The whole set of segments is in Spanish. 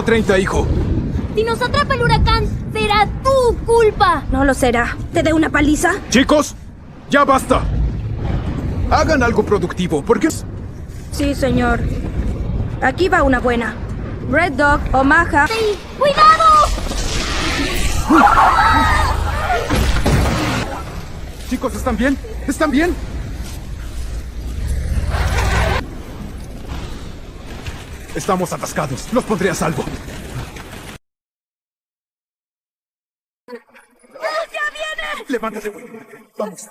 130, hijo. Si nos atrapa el huracán, será tu culpa. No lo será. ¿Te dé una paliza? Chicos, ya basta. Hagan algo productivo, porque... Sí, señor. Aquí va una buena. Red Dog, Omaha. ¡Sí! ¡Cuidado! Chicos, ¿están bien? ¿Están bien? Estamos atascados. Los pondré a salvo. ¡Ya viene! Levántate, güey. Vamos.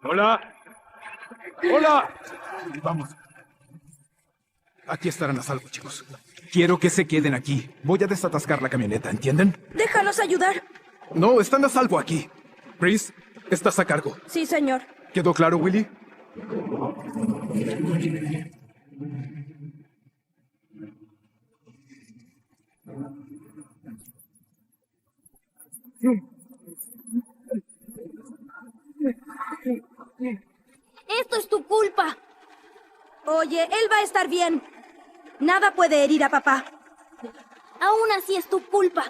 Hola. Hola. Vamos. Aquí estarán a salvo, chicos. Quiero que se queden aquí. Voy a desatascar la camioneta, ¿entienden? Déjanos ayudar. No, están a salvo aquí. Chris, estás a cargo. Sí, señor. ¿Quedó claro, Willy? Esto es tu culpa. Oye, él va a estar bien. Nada puede herir a papá. Aún así es tu culpa.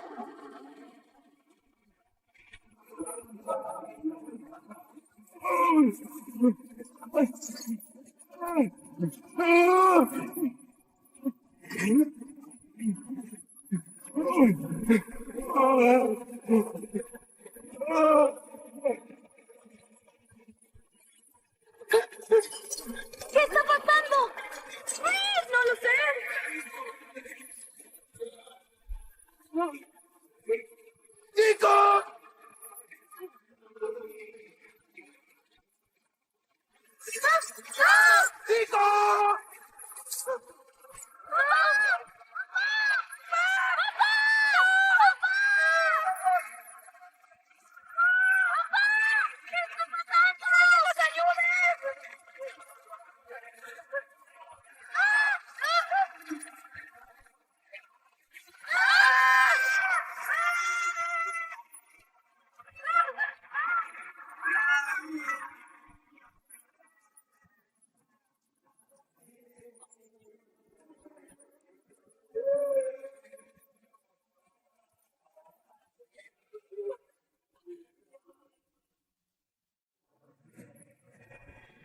¿Qué está pasando? No lo sé. ¡Chicos!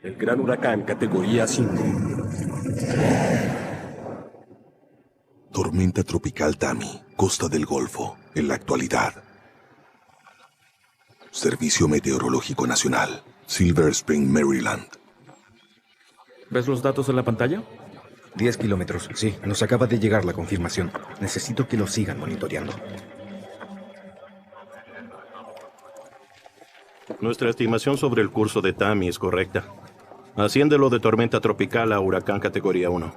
El gran huracán categoría 5. Tormenta tropical Tammy, costa del Golfo, en la actualidad. Servicio Meteorológico Nacional, Silver Spring, Maryland. ¿Ves los datos en la pantalla? 10 kilómetros, sí. Nos acaba de llegar la confirmación. Necesito que lo sigan monitoreando. Nuestra estimación sobre el curso de Tammy es correcta. Asciéndelo de tormenta tropical a huracán categoría 1.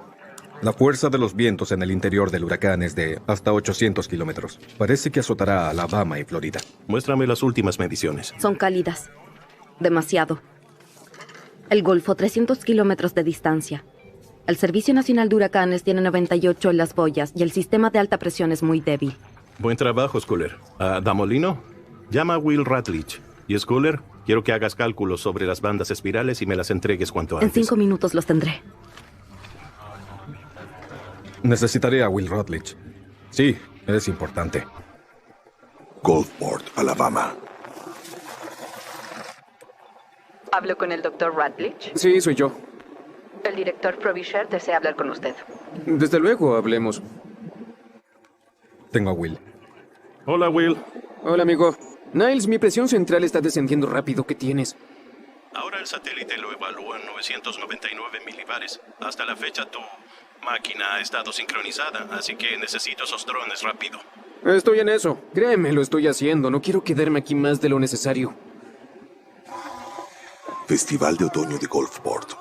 La fuerza de los vientos en el interior del huracán es de hasta 800 kilómetros. Parece que azotará a Alabama y Florida. Muéstrame las últimas mediciones. Son cálidas. Demasiado. El Golfo, 300 kilómetros de distancia. El Servicio Nacional de Huracanes tiene 98 en las boyas y el sistema de alta presión es muy débil. Buen trabajo, Schuller. Damolino, llama a Will Ratledge. Y Schuller, quiero que hagas cálculos sobre las bandas espirales y me las entregues cuanto antes. En 5 minutos los tendré. Necesitaré a Will Rutledge. Sí, es importante. Gulfport, Alabama. ¿Hablo con el doctor Rutledge? Sí, soy yo. El director Frobisher desea hablar con usted. Desde luego, hablemos. Tengo a Will. Hola, Will. Hola, amigo. Niles, mi presión central está descendiendo rápido. ¿Qué tienes? Ahora el satélite lo evalúa en 999 milibares. Hasta la fecha tu máquina ha estado sincronizada, así que necesito esos drones rápido. Estoy en eso. Créeme, lo estoy haciendo. No quiero quedarme aquí más de lo necesario. Festival de Otoño de Gulfport.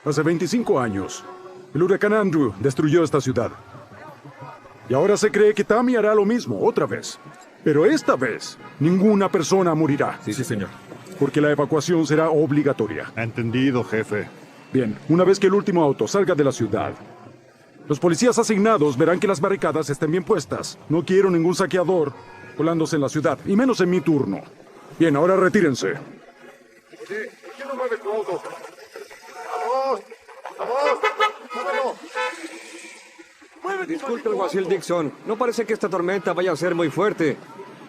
Hace 25 años, el huracán Andrew destruyó esta ciudad. Y ahora se cree que Tammy hará lo mismo otra vez. Pero esta vez, ninguna persona morirá. Sí, señor. Porque la evacuación será obligatoria. Entendido, jefe. Bien, una vez que el último auto salga de la ciudad, los policías asignados verán que las barricadas estén bien puestas. No quiero ningún saqueador colándose en la ciudad, y menos en mi turno. Bien, ahora retírense. Disculpe, alguacil Dixon. No parece que esta tormenta vaya a ser muy fuerte.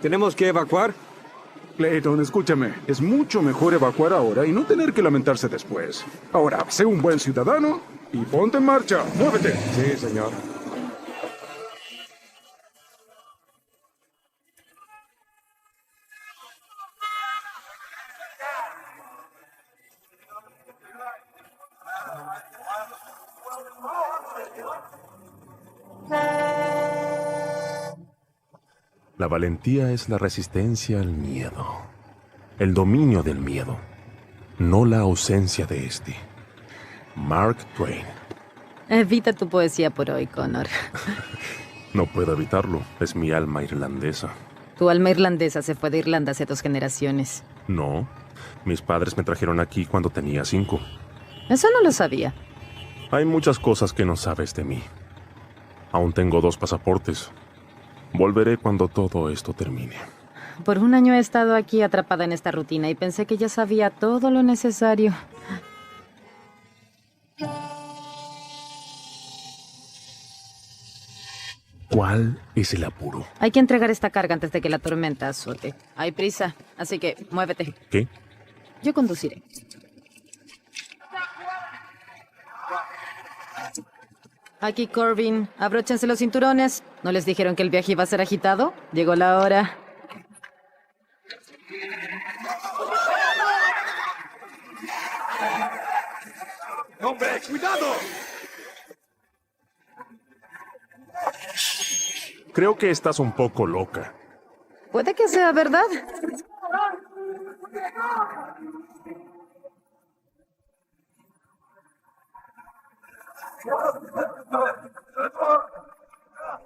¿Tenemos que evacuar? Clayton, escúchame. Es mucho mejor evacuar ahora y no tener que lamentarse después. Ahora, sé un buen ciudadano y ponte en marcha. ¡Muévete! Sí, señor. La valentía es la resistencia al miedo, el dominio del miedo, no la ausencia de este. Mark Twain. Evita tu poesía por hoy, Connor. No puedo evitarlo, es mi alma irlandesa. Tu alma irlandesa se fue de Irlanda hace 2 generaciones. No, mis padres me trajeron aquí cuando tenía 5. Eso no lo sabía. Hay muchas cosas que no sabes de mí. Aún tengo 2 pasaportes. Volveré cuando todo esto termine. Por 1 año he estado aquí atrapada en esta rutina y pensé que ya sabía todo lo necesario. ¿Cuál es el apuro? Hay que entregar esta carga antes de que la tormenta azote. Hay prisa, así que muévete. ¿Qué? Yo conduciré. Aquí Corbin, abróchense los cinturones. ¿No les dijeron que el viaje iba a ser agitado? Llegó la hora. ¡Hombre, cuidado! Creo que estás un poco loca. Puede que sea verdad.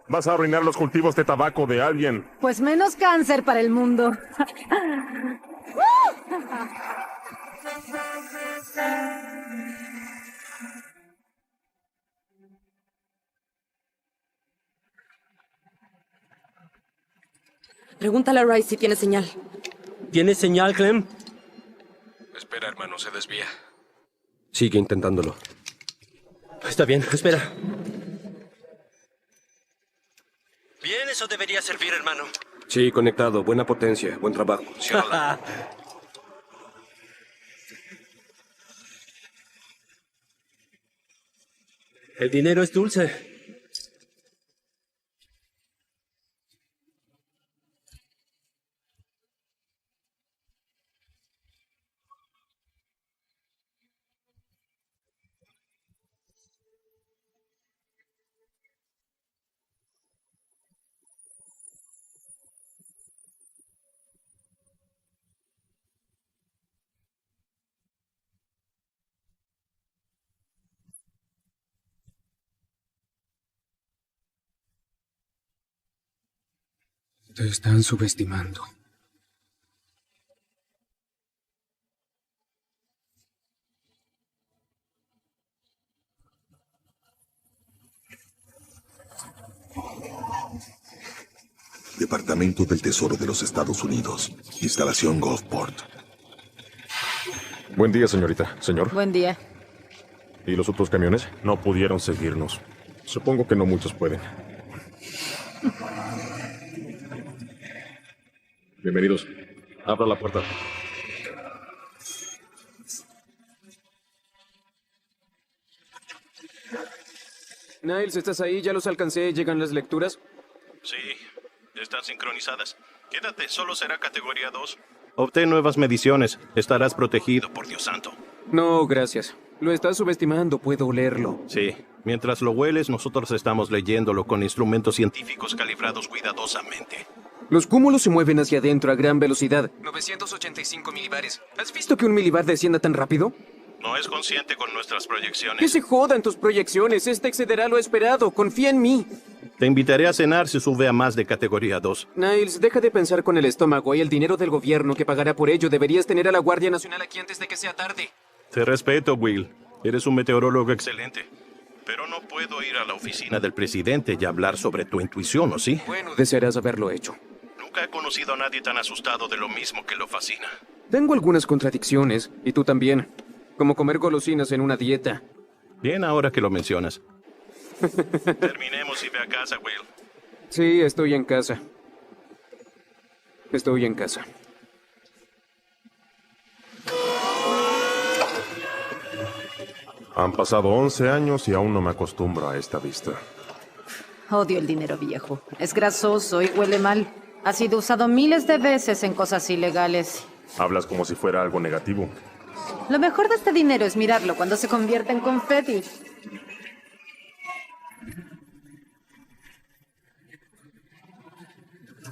Vas a arruinar los cultivos de tabaco de alguien. Pues menos cáncer para el mundo. Pregúntale a Rice si tiene señal. ¿Tienes señal, Clem? Espera, hermano, se desvía. Sigue intentándolo. Está bien, espera. Bien, eso debería servir, hermano. Sí, conectado. Buena potencia. Buen trabajo. Ciérrala. El dinero es dulce. Te están subestimando. Departamento del Tesoro de los Estados Unidos. Instalación Gulfport. Buen día, señorita. Señor. Buen día. ¿Y los otros camiones? No pudieron seguirnos. Supongo que no muchos pueden. Bienvenidos. Abra la puerta. Niles, ¿estás ahí? Ya los alcancé. ¿Llegan las lecturas? Sí, están sincronizadas. Quédate, solo será categoría 2. Obtén nuevas mediciones. Estarás protegido, por Dios santo. No, gracias. Lo estás subestimando, puedo olerlo. Sí, mientras lo hueles, nosotros estamos leyéndolo con instrumentos científicos calibrados cuidadosamente. Los cúmulos se mueven hacia adentro a gran velocidad. 985 milibares. ¿Has visto que un milibar descienda tan rápido? No es consciente con nuestras proyecciones. Que se jodan tus proyecciones. Este excederá lo esperado. Confía en mí. Te invitaré a cenar si sube a más de categoría 2. Niles, deja de pensar con el estómago. Hay el dinero del gobierno que pagará por ello. Deberías tener a la Guardia Nacional aquí antes de que sea tarde. Te respeto, Will. Eres un meteorólogo excelente. Pero no puedo ir a la oficina del presidente y hablar sobre tu intuición, ¿o sí? Bueno, desearás haberlo hecho. Nunca he conocido a nadie tan asustado de lo mismo que lo fascina. Tengo algunas contradicciones, y tú también. Como comer golosinas en una dieta. Bien, ahora que lo mencionas. Terminemos y ve a casa, Will. Sí, estoy en casa. Estoy en casa. Han pasado 11 años y aún no me acostumbro a esta vista. Odio el dinero viejo. Es grasoso y huele mal. Ha sido usado miles de veces en cosas ilegales. Hablas como si fuera algo negativo. Lo mejor de este dinero es mirarlo cuando se convierte en confeti.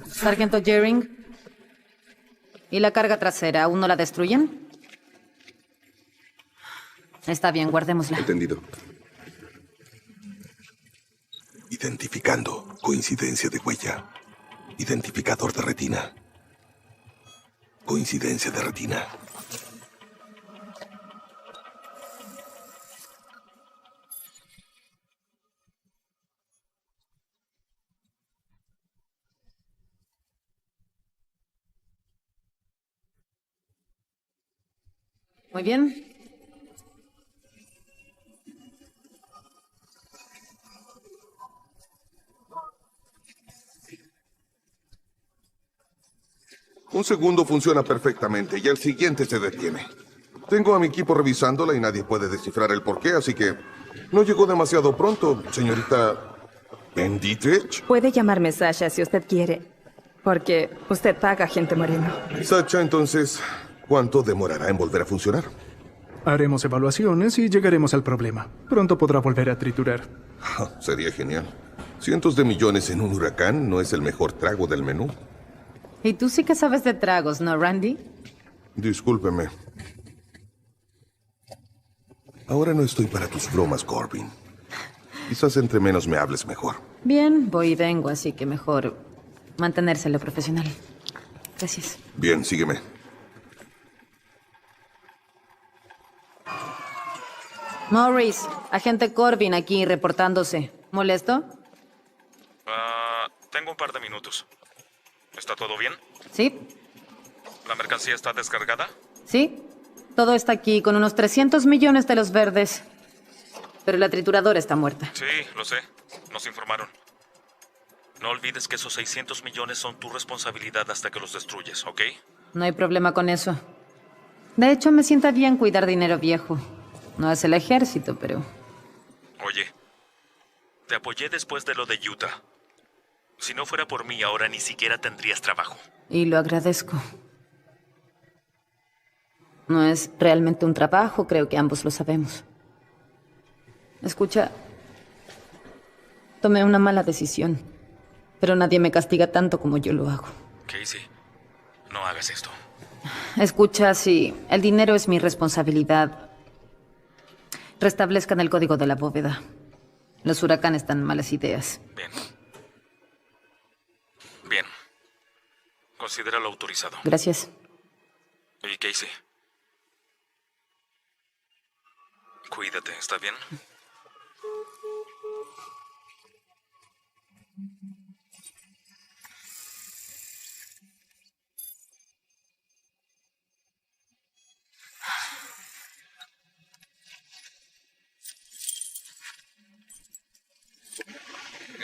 Sargento Jering. ¿Y la carga trasera aún no la destruyen? Está bien, guardémosla. Entendido. Identificando. Coincidencia de huella. Identificador de retina. Coincidencia de retina. Muy bien. Un segundo funciona perfectamente y el siguiente se detiene. Tengo a mi equipo revisándola y nadie puede descifrar el porqué, así que no llegó demasiado pronto, señorita Dietrich. Puede llamarme Sasha si usted quiere, porque usted paga gente moreno. Sacha, entonces, ¿cuánto demorará en volver a funcionar? Haremos evaluaciones y llegaremos al problema. Pronto podrá volver a triturar. Sería genial. Cientos de millones en un huracán no es el mejor trago del menú. Y tú sí que sabes de tragos, ¿no, Randy? Discúlpeme. Ahora no estoy para tus bromas, Corbin. Quizás entre menos me hables mejor. Bien, voy y vengo, así que mejor mantenerse lo profesional. Gracias. Bien, sígueme. Morris, agente Corbin aquí reportándose. ¿Molesto? Tengo un par de minutos. ¿Está todo bien? Sí. ¿La mercancía está descargada? Sí. Todo está aquí con unos 300 millones de los verdes. Pero la trituradora está muerta. Sí, lo sé. Nos informaron. No olvides que esos 600 millones son tu responsabilidad hasta que los destruyes, ¿ok? No hay problema con eso. De hecho, me sienta bien cuidar dinero viejo. No es el ejército, pero... Oye, te apoyé después de lo de Utah. Si no fuera por mí, ahora ni siquiera tendrías trabajo. Y lo agradezco. No es realmente un trabajo, creo que ambos lo sabemos. Escucha, tomé una mala decisión, pero nadie me castiga tanto como yo lo hago. Casey, no hagas esto. Escucha, si el dinero es mi responsabilidad, restablezcan el código de la bóveda. Los huracanes dan malas ideas. Bien. Bien. Considéralo autorizado. Gracias. Y Casey, cuídate, ¿está bien?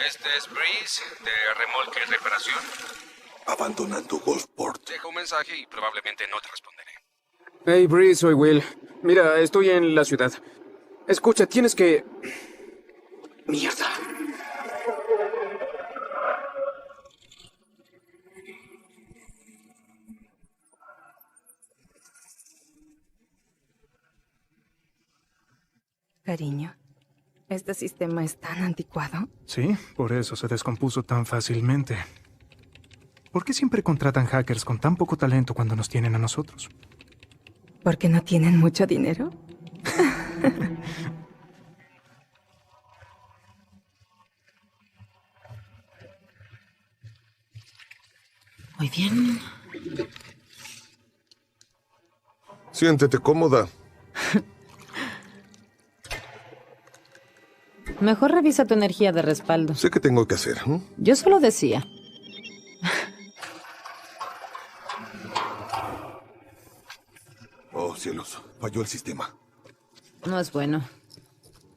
Este es Breeze, de Remolque y Reparación. Abandonando Gulfport. Dejo un mensaje y probablemente no te responderé. Hey, Breeze, soy Will. Mira, estoy en la ciudad. Escucha, tienes que... Mierda. Cariño, ¿este sistema es tan anticuado? Sí, por eso se descompuso tan fácilmente. ¿Por qué siempre contratan hackers con tan poco talento cuando nos tienen a nosotros? ¿Porque no tienen mucho dinero? Muy bien. Siéntete cómoda. Mejor revisa tu energía de respaldo. Sé qué tengo que hacer. Yo solo decía. cielos, falló el sistema. No es bueno.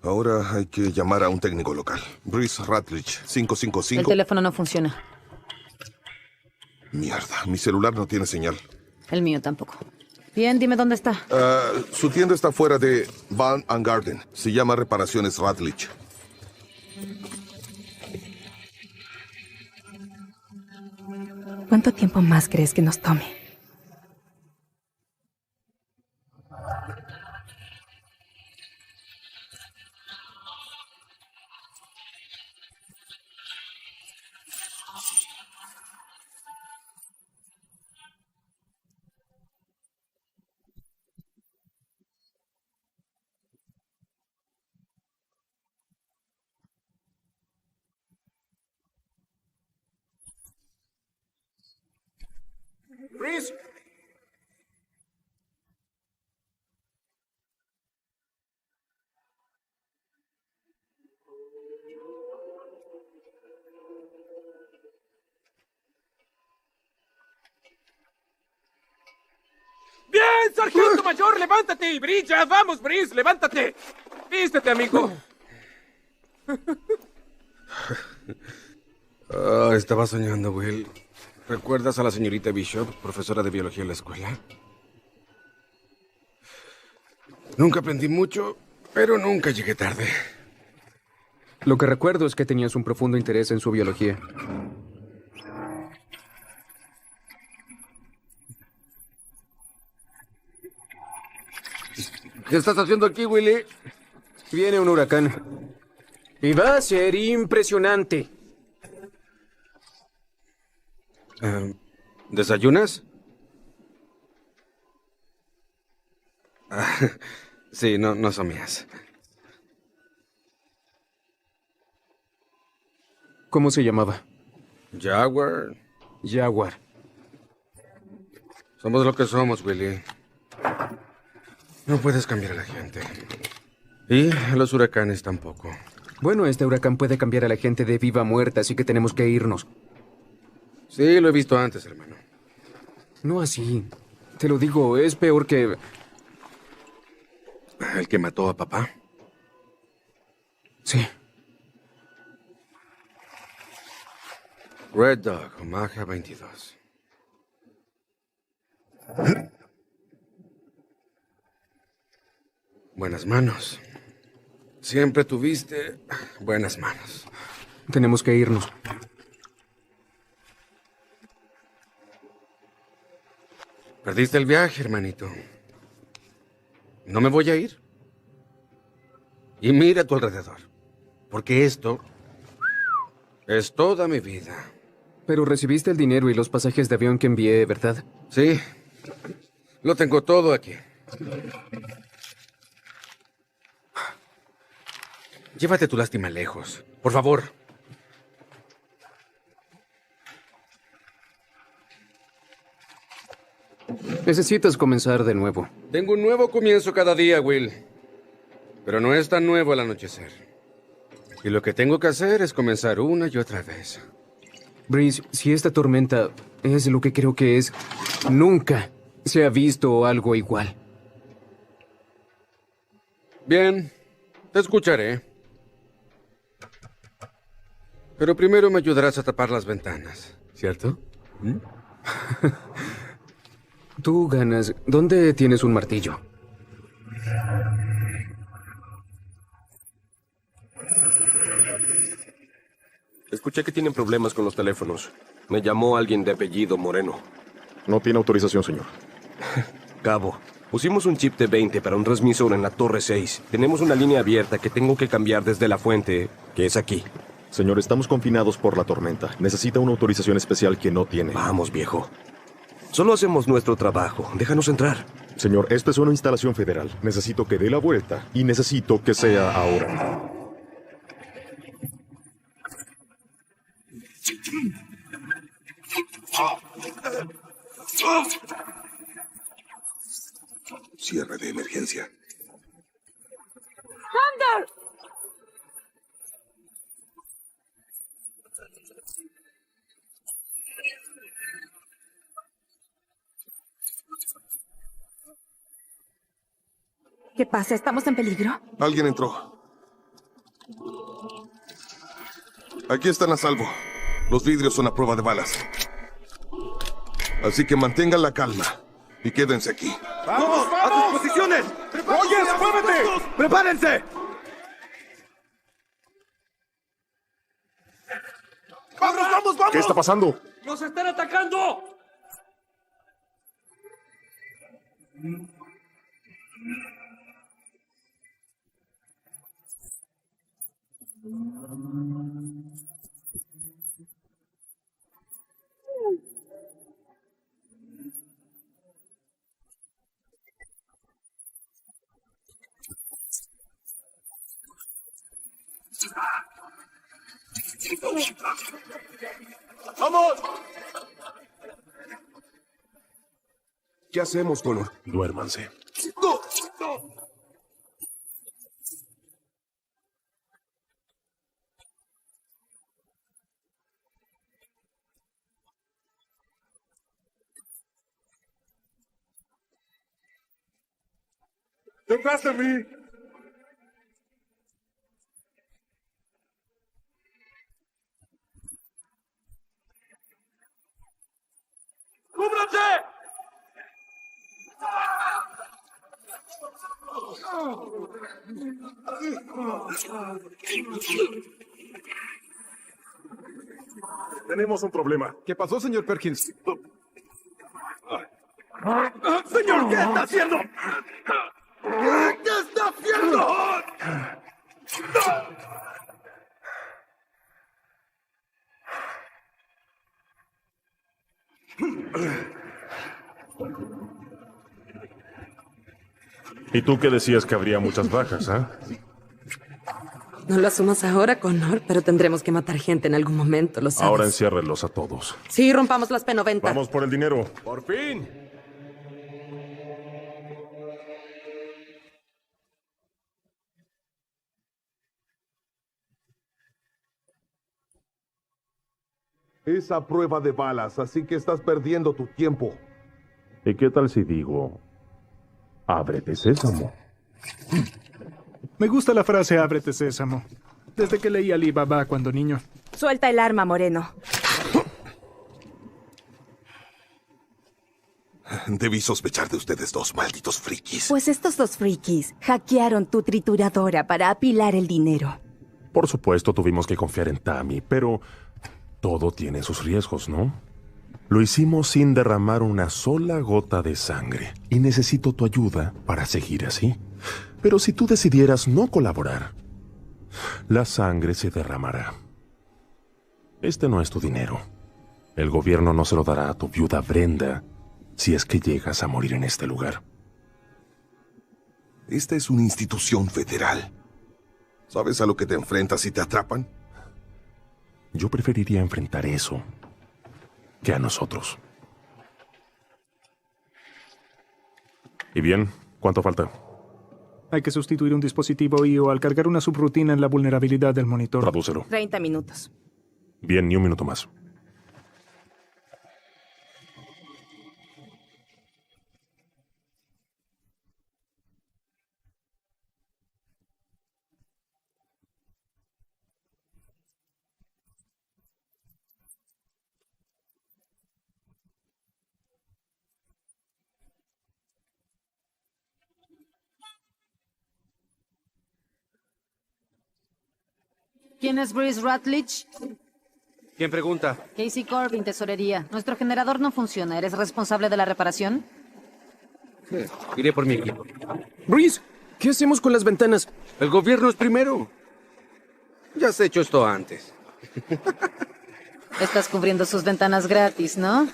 Ahora hay que llamar a un técnico local. Breeze Ratledge, El 555. teléfono no funciona. Mierda, mi celular no tiene señal. El mío tampoco. Bien, dime dónde está. Su tienda está fuera de Van and Garden. Se llama Reparaciones Ratledge. ¿Cuánto tiempo más crees que nos tome? Breeze. ¡Bien, sargento mayor! ¡Levántate y brilla! ¡Vamos, Breeze! ¡Levántate! ¡Vístete, amigo! Estaba soñando, Will. ¿Recuerdas a la señorita Bishop, profesora de biología en la escuela? Nunca aprendí mucho, pero nunca llegué tarde. Lo que recuerdo es que tenías un profundo interés en su biología. ¿Qué estás haciendo aquí, Willy? Viene un huracán. Y va a ser impresionante. ¿Desayunas? Sí, no son mías. ¿Cómo se llamaba? Jaguar. Jaguar. Somos lo que somos, Willy. No puedes cambiar a la gente. Y a los huracanes tampoco. Bueno, este huracán puede cambiar a la gente de viva a muerta, así que tenemos que irnos. Sí, lo he visto antes, hermano. No así. Te lo digo, es peor que... ¿El que mató a papá? Sí. Red Dog, Omaha 22. Buenas manos. Siempre tuviste buenas manos. Tenemos que irnos. Perdiste el viaje, hermanito. No me voy a ir. Y mira a tu alrededor. Porque esto es toda mi vida. Pero recibiste el dinero y los pasajes de avión que envié, ¿verdad? Sí. Lo tengo todo aquí. Llévate tu lástima lejos. Por favor. Necesitas comenzar de nuevo. Tengo un nuevo comienzo cada día, Will. Pero no es tan nuevo al anochecer. Y lo que tengo que hacer es comenzar una y otra vez. Breeze, si esta tormenta es lo que creo que es, nunca se ha visto algo igual. Bien, te escucharé. Pero primero me ayudarás a tapar las ventanas, ¿cierto? ¿Mm? Tú ganas. ¿Dónde tienes un martillo? Escuché que tienen problemas con los teléfonos. Me llamó alguien de apellido Moreno. No tiene autorización, señor. Cabo, pusimos un chip de 20 para un transmisor en la Torre 6. Tenemos una línea abierta que tengo que cambiar desde la fuente, que es aquí. Señor, estamos confinados por la tormenta. Necesita una autorización especial que no tiene. Vamos, viejo. Solo hacemos nuestro trabajo. Déjanos entrar. Señor, esta es una instalación federal. Necesito que dé la vuelta y necesito que sea ahora. Cierre de emergencia. ¡Thunder! ¿Qué pasa? ¿Estamos en peligro? Alguien entró. Aquí están a salvo. Los vidrios son a prueba de balas. Así que mantengan la calma y quédense aquí. ¡Vamos, vamos! ¡A sus posiciones! ¡Oye, muévete! ¡Prepárense! ¡Vamos, vamos, vamos! ¿Qué está pasando? ¡Nos están atacando! ¡Vamos! ¿Qué hacemos, Connor? Duérmanse. ¡No! ¡Detrás de mí! ¡Cúbranse! Tenemos un problema. ¿Qué pasó, señor Perkins? ¡Señor, qué está haciendo! ¿Qué está haciendo? ¿Y tú qué decías que habría muchas bajas, ah? No lo asumas ahora, Connor, pero tendremos que matar gente en algún momento, lo sabes. Ahora enciérrenlos a todos. Sí, rompamos las P90. Vamos por el dinero. ¡Por fin! Es a prueba de balas, así que estás perdiendo tu tiempo. ¿Y qué tal si digo, ábrete sésamo? Me gusta la frase ábrete sésamo. Desde que leí Ali Baba cuando niño. Suelta el arma, Moreno. Debí sospechar de ustedes dos, malditos frikis. Pues estos dos frikis hackearon tu trituradora para apilar el dinero. Por supuesto, tuvimos que confiar en Tammy, pero todo tiene sus riesgos, ¿no? Lo hicimos sin derramar una sola gota de sangre, y necesito tu ayuda para seguir así. Pero si tú decidieras no colaborar, la sangre se derramará. Este no es tu dinero. El gobierno no se lo dará a tu viuda Brenda si es que llegas a morir en este lugar. Esta es una institución federal. ¿Sabes a lo que te enfrentas si te atrapan? Yo preferiría enfrentar eso que a nosotros. ¿Y bien? ¿Cuánto falta? Hay que sustituir un dispositivo IO al cargar una subrutina en la vulnerabilidad del monitor. Tradúcelo. 30 minutos. Bien, ni un minuto más. ¿Quién es Bruce Rutledge? ¿Quién pregunta? Casey Corbin, tesorería. Nuestro generador no funciona. ¿Eres responsable de la reparación? Iré por mi equipo. Bruce, ¿qué hacemos con las ventanas? El gobierno es primero. Ya has hecho esto antes. Estás cubriendo sus ventanas gratis, ¿no?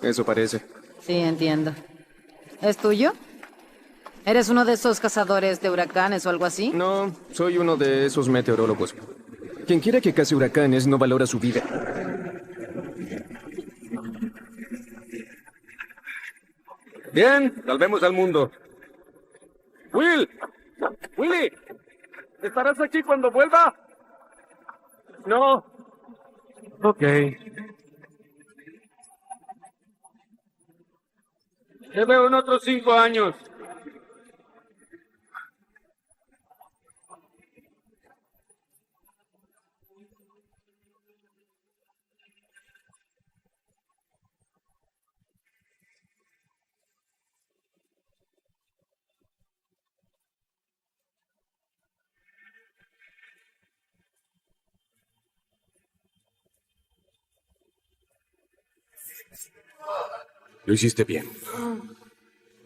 Eso parece. Sí, entiendo. ¿Es tuyo? ¿Eres uno de esos cazadores de huracanes o algo así? No, soy uno de esos meteorólogos. Quien quiera que case huracanes no valora su vida. Bien, salvemos al mundo. ¡Will! ¡Willy! ¿Estarás aquí cuando vuelva? No. Ok. Te veo en otros 5 años. Lo hiciste bien.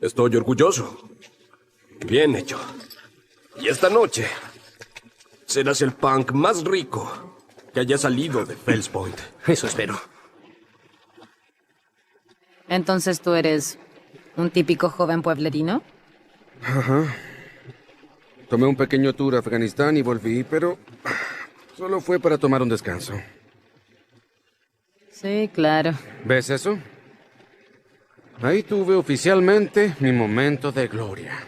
Estoy orgulloso. Bien hecho. Y esta noche serás el punk más rico que haya salido de Fells Point. Eso espero. Entonces tú eres un típico joven pueblerino. Ajá. Tomé un pequeño tour a Afganistán y volví, pero solo fue para tomar un descanso. Sí, claro. ¿Ves eso? Ahí tuve oficialmente mi momento de gloria.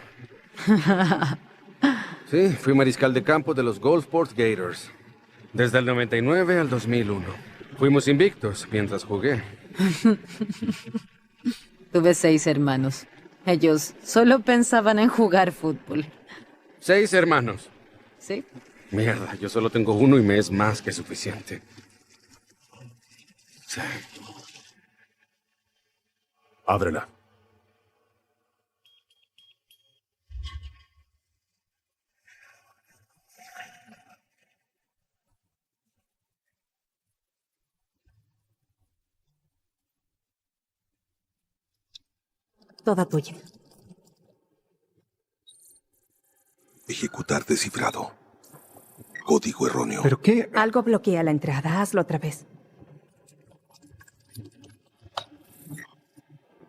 Sí, fui mariscal de campo de los Gulfport Gators. Desde el 99 al 2001. Fuimos invictos mientras jugué. Tuve 6 hermanos. Ellos solo pensaban en jugar fútbol. 6 hermanos. ¿Sí? Mierda, yo solo tengo uno y me es más que suficiente. Sí. Ábrela. Toda tuya. Ejecutar descifrado. Código erróneo. ¿Pero qué? Algo bloquea la entrada. Hazlo otra vez.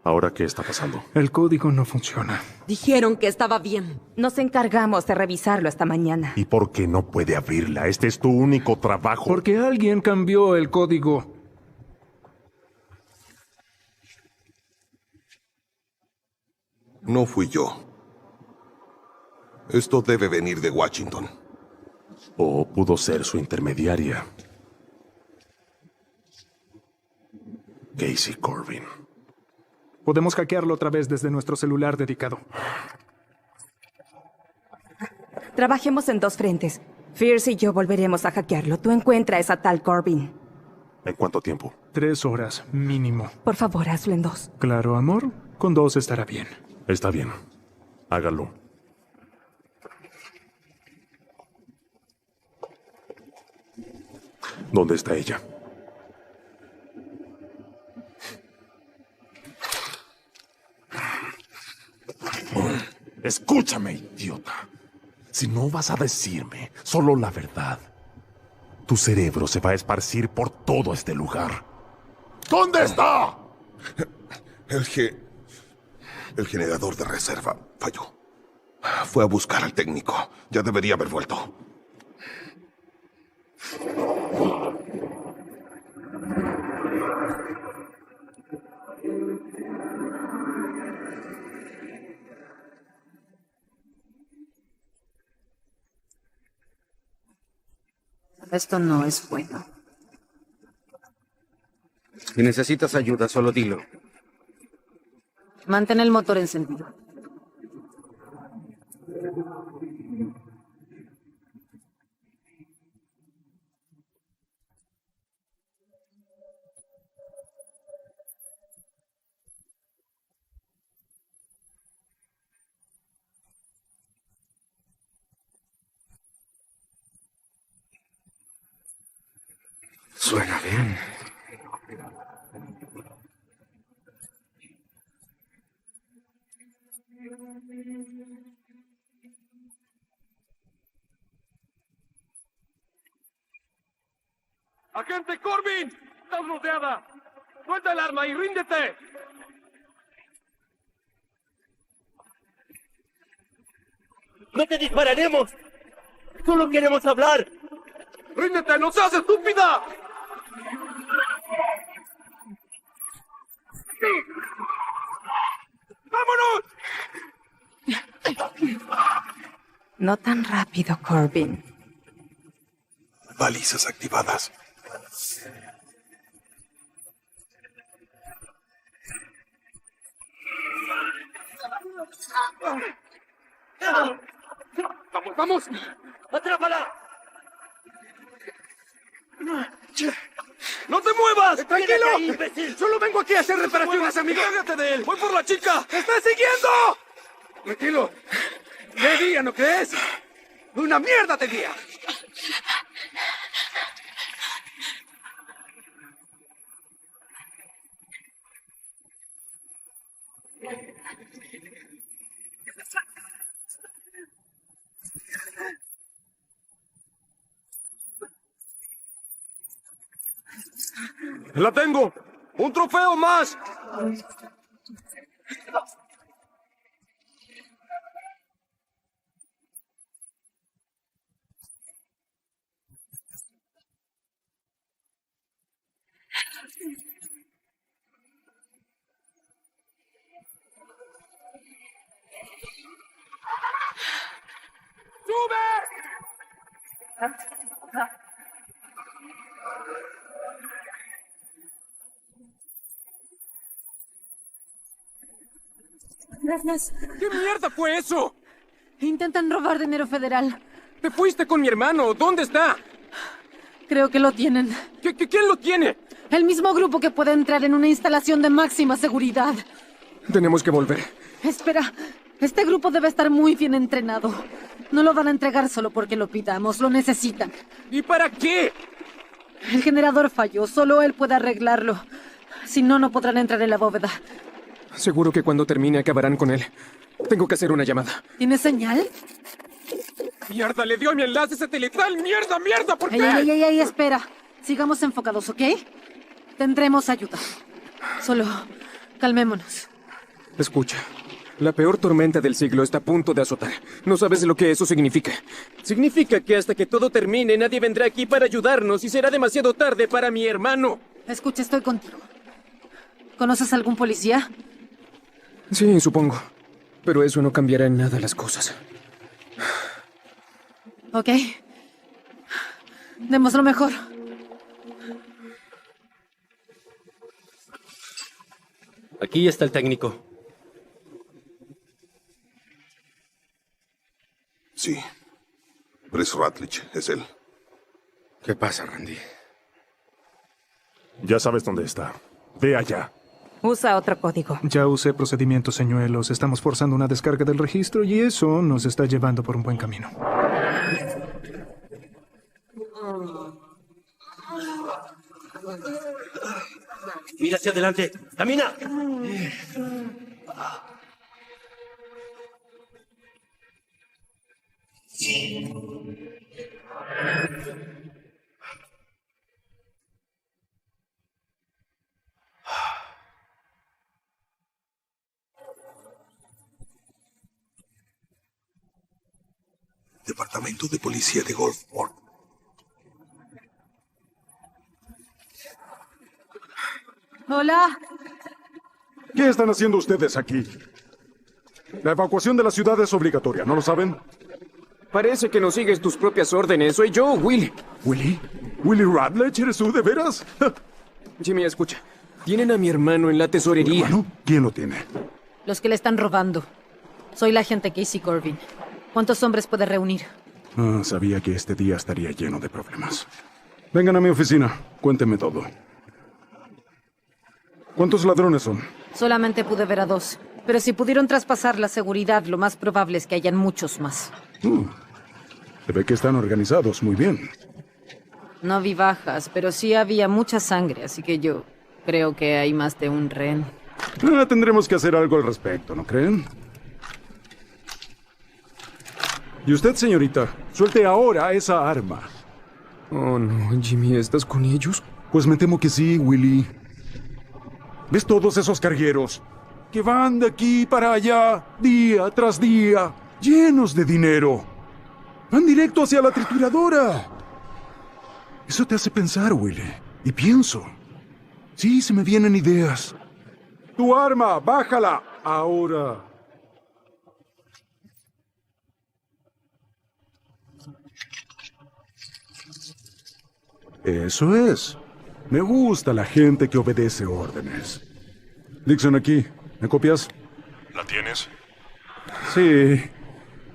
¿Ahora qué está pasando? El código no funciona. Dijeron que estaba bien. Nos encargamos de revisarlo esta mañana. ¿Y por qué no puede abrirla? Este es tu único trabajo. Porque alguien cambió el código. No fui yo. Esto debe venir de Washington. O pudo ser su intermediaria. Casey Corbin. Podemos hackearlo otra vez desde nuestro celular dedicado. Trabajemos en 2 frentes. Fierce y yo volveremos a hackearlo. Tú encuentra a esa tal Corbin. ¿En cuánto tiempo? 3 horas, mínimo. Por favor, hazlo en 2. Claro, amor. Con 2 estará bien. Está bien. Hágalo. ¿Dónde está ella? Escúchame, idiota. Si no vas a decirme solo la verdad, tu cerebro se va a esparcir por todo este lugar. ¿Dónde está? El generador de reserva falló. Fue a buscar al técnico. Ya debería haber vuelto. Esto no es bueno. Si necesitas ayuda, solo dilo. Mantén el motor encendido. Suena bien. ¡Agente Corbin! ¡Estás rodeada! ¡Suelta el arma y ríndete! ¡No te dispararemos! ¡Solo queremos hablar! ¡Ríndete! ¡No seas estúpida! ¡Vámonos! No tan rápido, Corbin. Balizas activadas. ¡Vamos, vamos! ¡Atrápala! ¡No te muevas! ¡Tranquilo! Ahí, imbécil! ¡Solo vengo aquí a hacer reparaciones, amigo! ¡Cállate de él! ¡Voy por la chica! ¡Te está siguiendo! Tranquilo. ¡Qué día, no crees! ¡Una mierda de día! ¡La tengo! ¡Un trofeo más! ¿Qué mierda fue eso? Intentan robar dinero federal. Te fuiste con mi hermano. ¿Dónde está? Creo que lo tienen. ¿Quién lo tiene? El mismo grupo que puede entrar en una instalación de máxima seguridad. Tenemos que volver. Espera, este grupo debe estar muy bien entrenado. No lo van a entregar solo porque lo pidamos, lo necesitan. ¿Y para qué? El generador falló, solo él puede arreglarlo. Si no, no podrán entrar en la bóveda. Seguro que cuando termine acabarán con él. Tengo que hacer una llamada. ¿Tienes señal? ¡Mierda! ¡Le dio mi enlace satelital! ¡Mierda, mierda! ¿Por qué? ¡Ey, espera! Sigamos enfocados, ¿ok? Tendremos ayuda. Solo calmémonos. Escucha. La peor tormenta del siglo está a punto de azotar. No sabes lo que eso significa. Significa que hasta que todo termine, nadie vendrá aquí para ayudarnos y será demasiado tarde para mi hermano. Escucha, estoy contigo. ¿Conoces algún policía? Sí, supongo. Pero eso no cambiará en nada las cosas. Ok. Demos lo mejor. Aquí está el técnico. Sí. Bruce Rutledge, es él. ¿Qué pasa, Randy? Ya sabes dónde está. Ve allá. Usa otro código. Ya usé procedimientos señuelos. Estamos forzando una descarga del registro y eso nos está llevando por un buen camino. Mira hacia adelante. ¡Camina! Departamento de Policía de Gulfport. Hola. ¿Qué están haciendo ustedes aquí? La evacuación de la ciudad es obligatoria, ¿no lo saben? Parece que no sigues tus propias órdenes. Soy yo, Willy. ¿Willy? ¿Willy Rutledge? ¿Eres tú, de veras? Jimmy, escucha. Tienen a mi hermano en la tesorería. ¿Hermano? ¿Quién lo tiene? Los que le están robando. Soy la agente Casey Corbin. ¿Cuántos hombres puede reunir? Sabía que este día estaría lleno de problemas. Vengan a mi oficina. Cuéntenme todo. ¿Cuántos ladrones son? Solamente pude ver a 2. Pero si pudieron traspasar la seguridad, lo más probable es que hayan muchos más. Se ve que están organizados muy bien. No vi bajas, pero sí había mucha sangre, así que yo creo que hay más de un rehén. Tendremos que hacer algo al respecto, ¿no creen? Y usted, señorita, suelte ahora esa arma. Oh, no, Jimmy, ¿estás con ellos? Pues me temo que sí, Willy. ¿Ves todos esos cargueros? Que van de aquí para allá, día tras día, llenos de dinero. Van directo hacia la trituradora. Eso te hace pensar, Willy. Y pienso. Sí, se me vienen ideas. Tu arma, bájala. Ahora. Eso es. Me gusta la gente que obedece órdenes. Dixon aquí. ¿Me copias? ¿La tienes? Sí.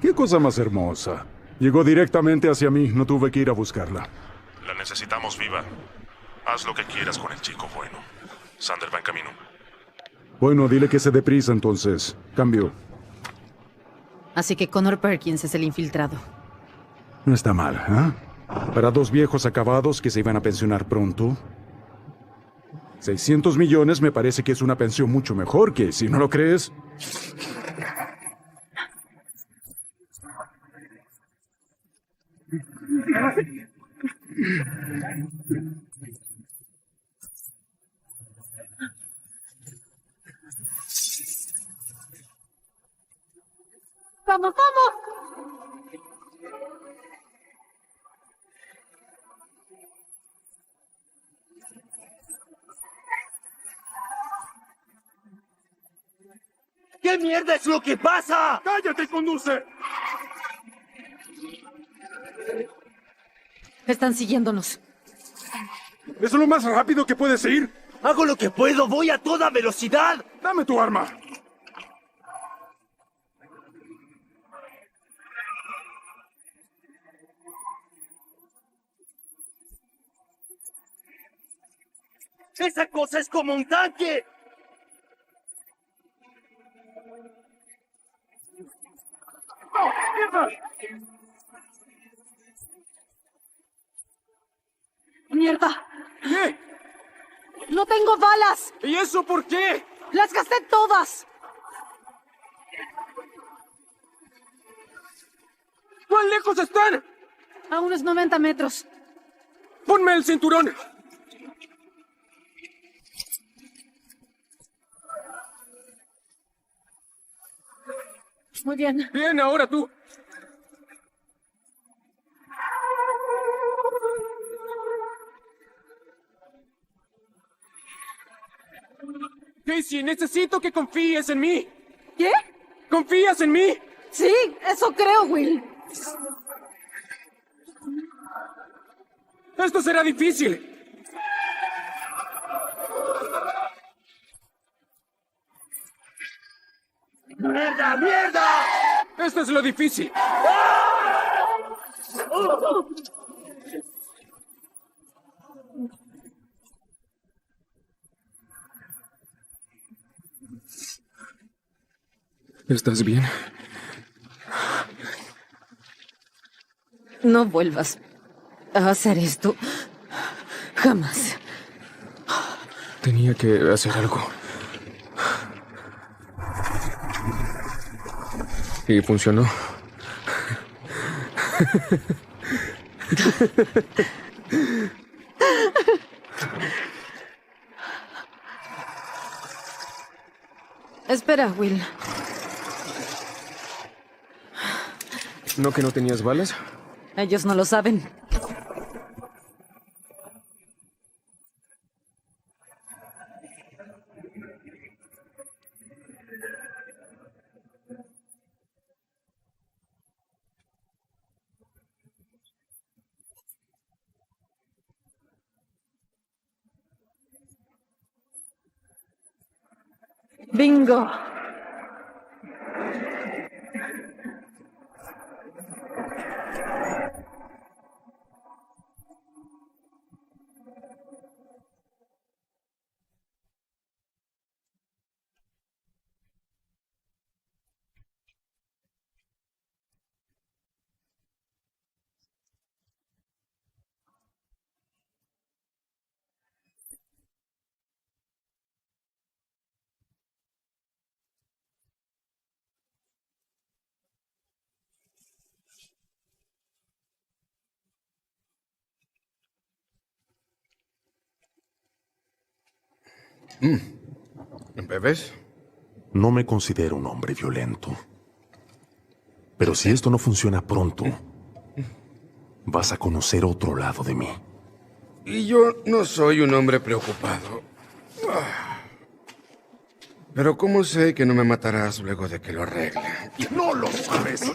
Qué cosa más hermosa. Llegó directamente hacia mí. No tuve que ir a buscarla. La necesitamos viva. Haz lo que quieras con el chico bueno. Sander va en camino. Bueno, dile que se dé prisa entonces. Cambio. Así que Connor Perkins es el infiltrado. No está mal, ¿eh? Para 2 viejos acabados que se iban a pensionar pronto. 600 millones me parece que es una pensión mucho mejor que, si no lo crees... ¡Vamos, vamos! ¿Qué mierda es lo que pasa? ¡Cállate, conduce! Están siguiéndonos. ¿Eso es lo más rápido que puedes ir? Hago lo que puedo, voy a toda velocidad. Dame tu arma. ¡Esa cosa es como un tanque! ¡Mierda! ¿Qué? ¡No tengo balas! ¿Y eso por qué? ¡Las gasté todas! ¿Cuán lejos están? A unos 90 metros. ¡Ponme el cinturón! Muy bien. Bien, ahora tú. Casey, necesito que confíes en mí. ¿Qué? ¿Confías en mí? Sí, eso creo, Will. Esto será difícil. ¡Mierda, mierda! Esto es lo difícil. ¿Estás bien? No vuelvas a hacer esto. Jamás. Tenía que hacer algo. Y funcionó. Espera, Will. ¿No que no tenías balas? Ellos no lo saben. Bingo. ¿Bebes? No me considero un hombre violento. Pero si esto no funciona pronto, vas a conocer otro lado de mí. Y yo no soy un hombre preocupado. Pero ¿cómo sé que no me matarás luego de que lo arregle? No lo sabes.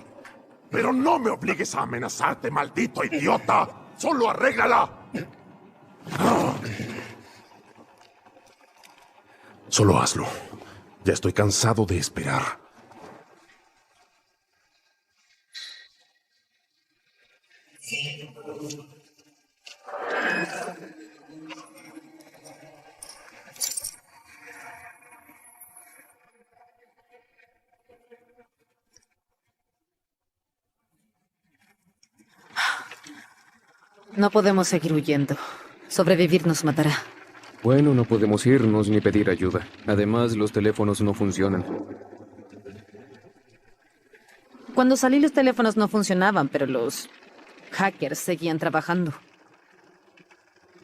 Pero no me obligues a amenazarte, maldito idiota. Solo arréglala. Solo hazlo. Ya estoy cansado de esperar. No podemos seguir huyendo. Sobrevivir nos matará. Bueno, no podemos irnos ni pedir ayuda. Además, los teléfonos no funcionan. Cuando salí los teléfonos no funcionaban, pero los hackers seguían trabajando.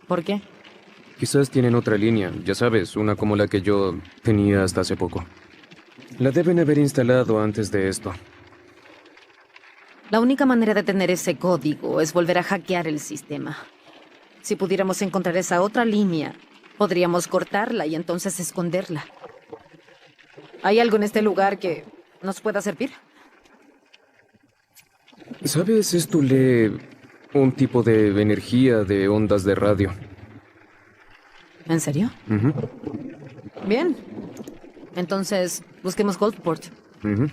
¿Por qué? Quizás tienen otra línea, ya sabes, una como la que yo tenía hasta hace poco. La deben haber instalado antes de esto. La única manera de tener ese código es volver a hackear el sistema. Si pudiéramos encontrar esa otra línea, podríamos cortarla y entonces esconderla. ¿Hay algo en este lugar que nos pueda servir? ¿Sabes? Esto lee un tipo de energía de ondas de radio. ¿En serio? Ujú, Bien. Entonces, busquemos Goldport. ujú.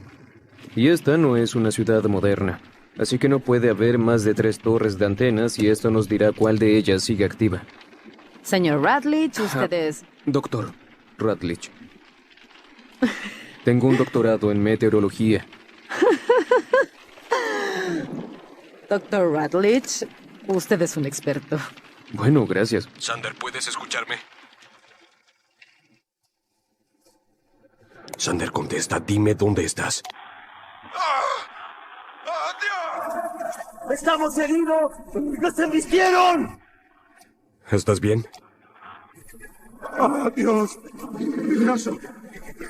Y esta no es una ciudad moderna, así que no puede haber más de 3 torres de antenas y esto nos dirá cuál de ellas sigue activa. Señor Radlich, usted es... Doctor Radlich. Tengo un doctorado en meteorología. Doctor Radlich, usted es un experto. Bueno, gracias. Sander, ¿puedes escucharme? Sander, contesta. Dime dónde estás. ¡Estamos heridos! ¡Nos embistieron! ¿Estás bien? ¡Ah, Dios! ¡Mi brazo!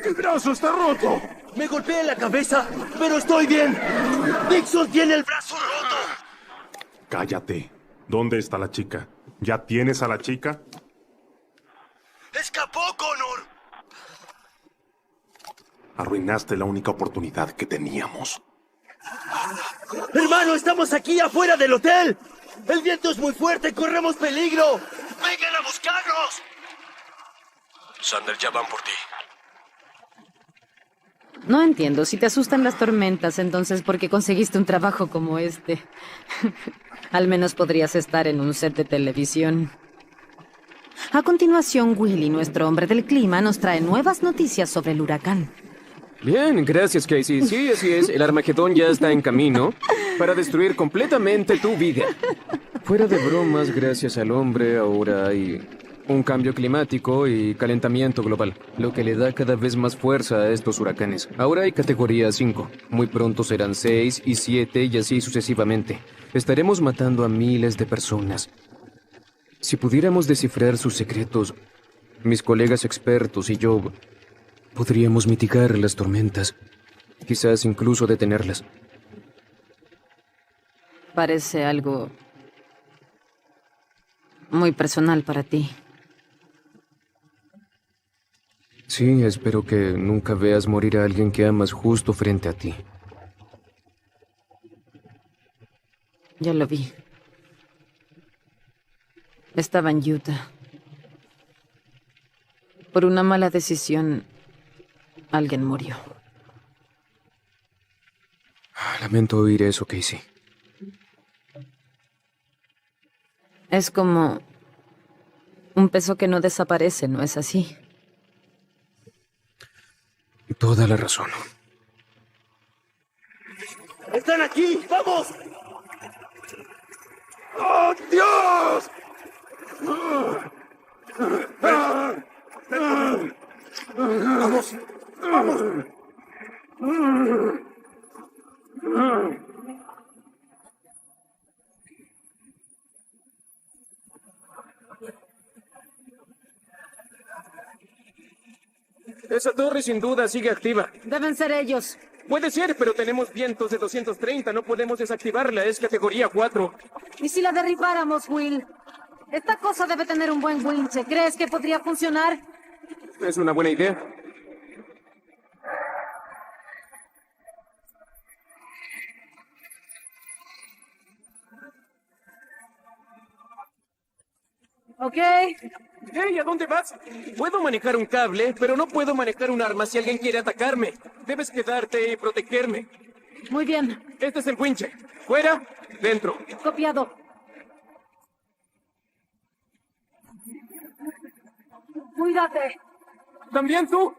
¡Mi brazo está roto! Me golpeé en la cabeza, pero estoy bien. Dixon tiene el brazo roto. Cállate. ¿Dónde está la chica? ¿Ya tienes a la chica? ¡Escapó, Connor! Arruinaste la única oportunidad que teníamos. Hermano, estamos aquí afuera del hotel. El viento es muy fuerte, corremos peligro. ¡Vengan a buscarnos! Sander, ya van por ti. No entiendo. Si te asustan las tormentas, entonces ¿por qué conseguiste un trabajo como este? Al menos podrías estar en un set de televisión. A continuación, Willy, nuestro hombre del clima, nos trae nuevas noticias sobre el huracán. Bien, gracias, Casey. Sí, así es. El Armagedón ya está en camino para destruir completamente tu vida. Fuera de bromas, gracias al hombre, ahora hay un cambio climático y calentamiento global, lo que le da cada vez más fuerza a estos huracanes. Ahora hay categoría 5. Muy pronto serán 6 y 7 y así sucesivamente. Estaremos matando a miles de personas. Si pudiéramos descifrar sus secretos, mis colegas expertos y yo podríamos mitigar las tormentas, quizás incluso detenerlas. Parece algo muy personal para ti. Sí, espero que nunca veas morir a alguien que amas justo frente a ti. Ya lo vi. Estaba en Utah. Por una mala decisión, alguien murió. Lamento oír eso, Casey. Es como un peso que no desaparece, ¿no es así? Toda la razón. ¡Están aquí! ¡Vamos! ¡Oh, Dios! ¡Vamos! ¡Vamos! Esa torre sin duda sigue activa. Deben ser ellos. Puede ser, pero tenemos vientos de 230. No podemos desactivarla. Es categoría 4. ¿Y si la derribáramos, Will? Esta cosa debe tener un buen winche. ¿Crees que podría funcionar? Es una buena idea. Ok. Hey, ¿a dónde vas? Puedo manejar un cable, pero no puedo manejar un arma si alguien quiere atacarme. Debes quedarte y protegerme. Muy bien. Este es el winche. Fuera, dentro. Copiado. Cuídate. ¿También tú?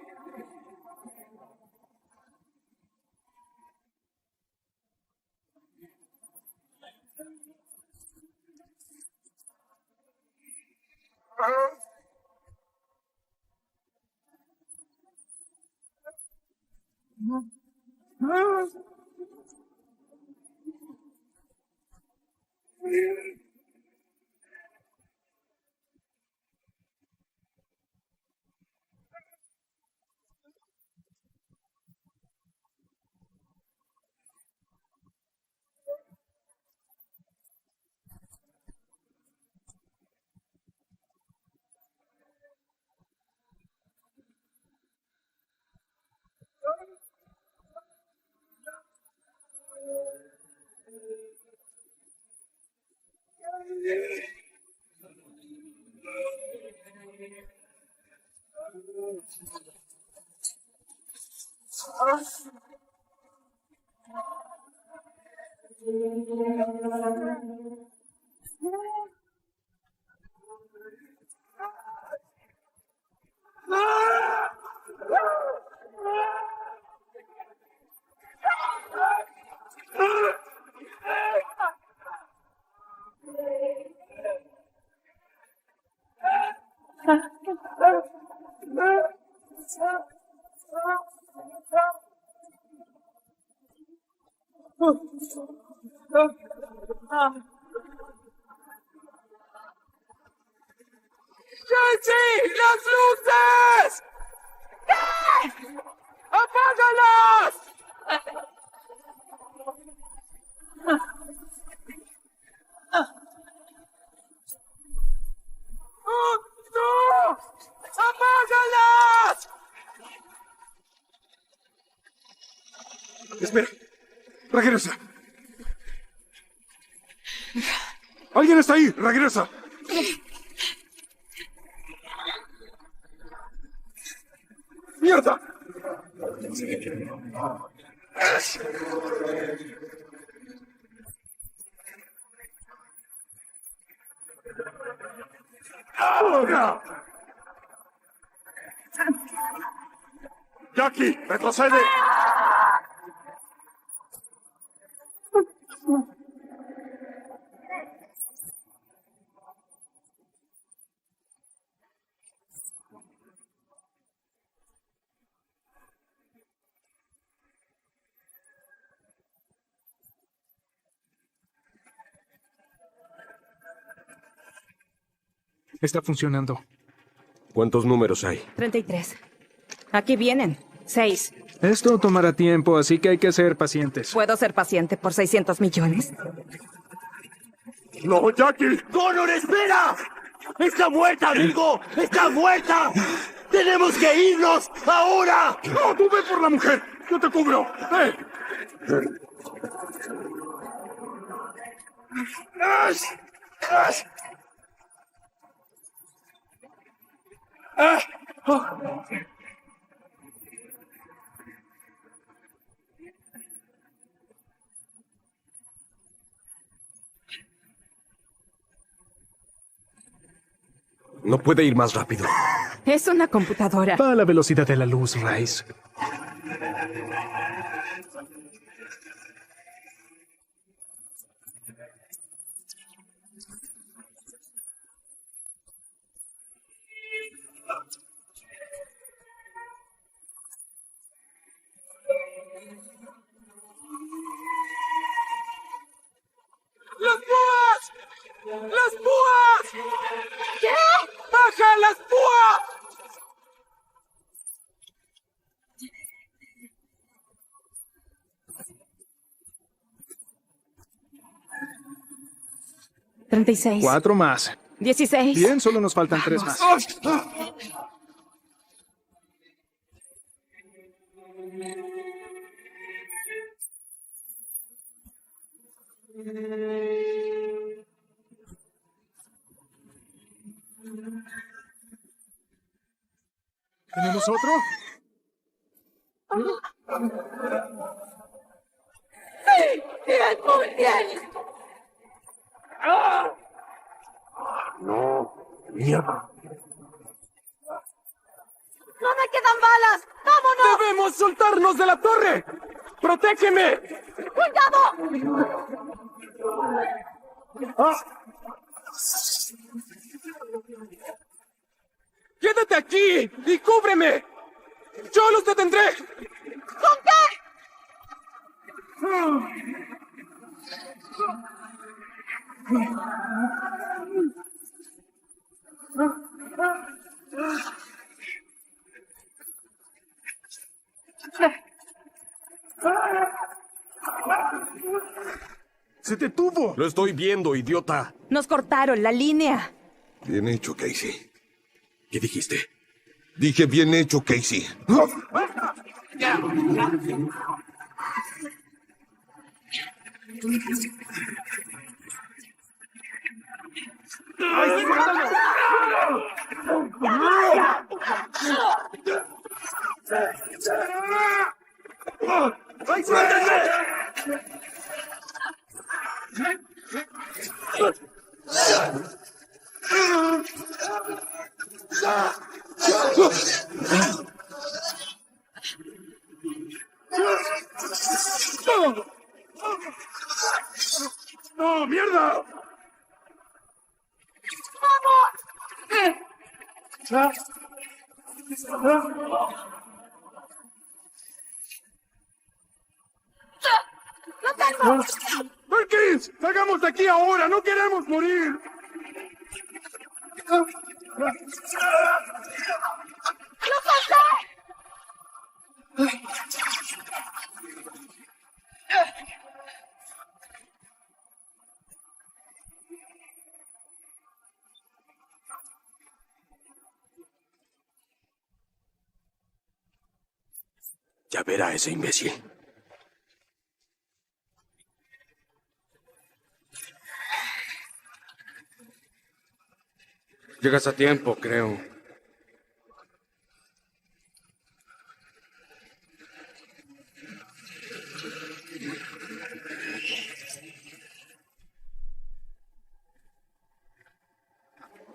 ¡Chelsea! ¡Las luces! ¿Qué? ¡Apágalas! ¡Oh, no! ¡Apágalas! Espera. Regresa. ¿Alguien está ahí? Regresa. ¡Mierda! ¡Ahora! ¡Jackie! ¡Retrocede! Está funcionando. ¿Cuántos números hay? 33. Aquí vienen. 6. Esto tomará tiempo, así que hay que ser pacientes. ¿Puedo ser paciente por 600 millones? ¡No, Jackie! ¡Connor, espera! ¡Está muerta, amigo! ¡Está muerta! ¡Tenemos que irnos ahora! ¡No, tú ve por la mujer! ¡Yo te cubro! No puede ir más rápido. Es una computadora. Va a la velocidad de la luz, Rice. ¡Las púas! ¡Las púas! ¿Qué? ¡Baja las púas! $36. 4 más. 16. Bien, solo nos faltan 3 más. ¿Tenemos otro? ¡Sí! ¡Bien, muy bien! ¡Ah! No. Mierda. ¡No me quedan balas! ¡Vámonos! ¡Debemos soltarnos de la torre! ¡Protégeme! ¡Cuidado! ¡Quédate aquí y cúbreme! ¡Yo los detendré! ¿Con qué? ¡Se detuvo! Lo estoy viendo, idiota. Nos cortaron la línea. Bien hecho, Casey. ¿Qué dijiste? Dije bien hecho, Casey. ¡Ay, suéltame! ¡No, mierda! ¡Perkins! ¡Salgamos de aquí ahora! ¡No queremos morir! Ya verá ese imbécil. Llegas a tiempo, creo.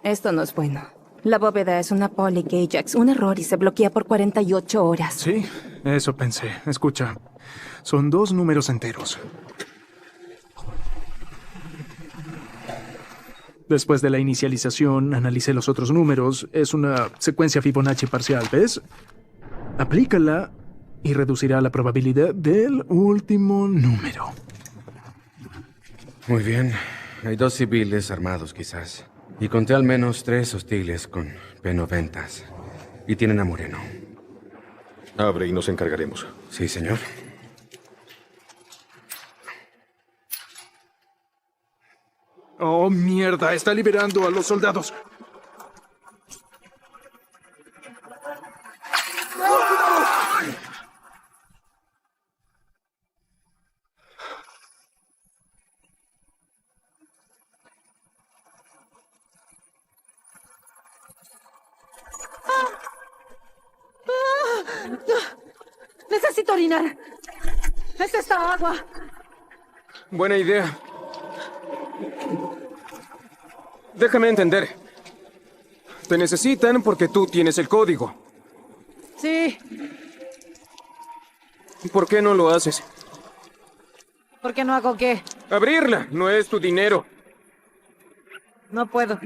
Esto no es bueno. La bóveda es una Poly Ajax, un error y se bloquea por 48 horas. Sí, eso pensé. Escucha, son 2 números enteros. Después de la inicialización, analicé los otros números. Es una secuencia Fibonacci parcial, ¿ves? Aplícala y reducirá la probabilidad del último número. Muy bien. Hay 2 civiles armados, quizás. Y conté al menos 3 hostiles con P90. Y tienen a Moreno. Abre y nos encargaremos. Sí, señor. Oh, mierda, está liberando a los soldados. Necesito orinar. ¿Es esta agua? Buena idea. Déjame entender. Te necesitan porque tú tienes el código. Sí. ¿Por qué no lo haces? ¿Por qué no hago qué? Abrirla, no es tu dinero. No puedo.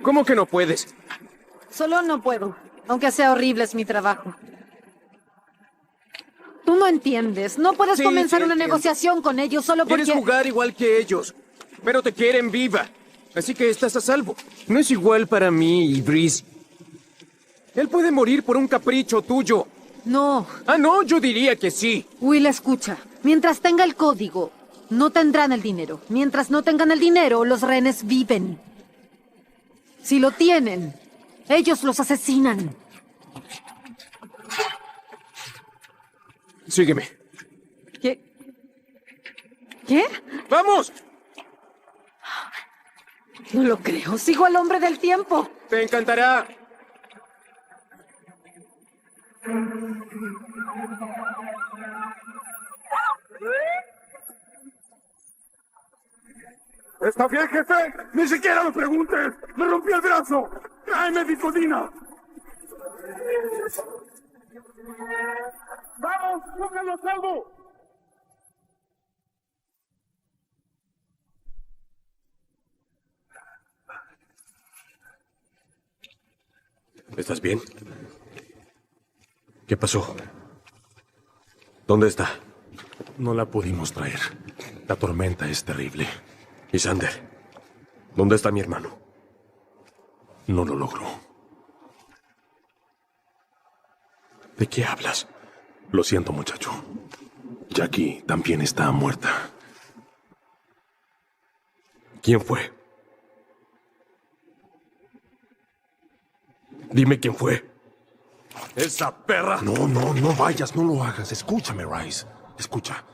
¿Cómo que no puedes? Solo no puedo. Aunque sea horrible, es mi trabajo. Tú no entiendes. No puedes Sí, comenzar sí una entiendo. negociación con ellos solo porque... Quieres jugar igual que ellos, pero te quieren viva. Así que estás a salvo. No es igual para mí y Breeze. Él puede morir por un capricho tuyo. No. Ah, no, yo diría que sí. Will, escucha. Mientras tenga el código, no tendrán el dinero. Mientras no tengan el dinero, los rehenes viven. Si lo tienen, ellos los asesinan. Sígueme. ¿Qué? ¿Qué? ¡Vamos! No lo creo. Sigo al hombre del tiempo. Te encantará. ¿Está bien, jefe? ¡Ni siquiera lo preguntes! ¡Me rompí el brazo! ¡Tráeme Discodina! ¡Vamos! ¡Pónganlo a salvo! ¿Estás bien? ¿Qué pasó? ¿Dónde está? No la pudimos traer. La tormenta es terrible. ¿Y Sander? ¿Dónde está mi hermano? No lo logró. ¿De qué hablas? Lo siento, muchacho. Jackie también está muerta. ¿Quién fue? Dime quién fue. ¡Esa perra! No vayas, no lo hagas. Escúchame, Rice. Escucha.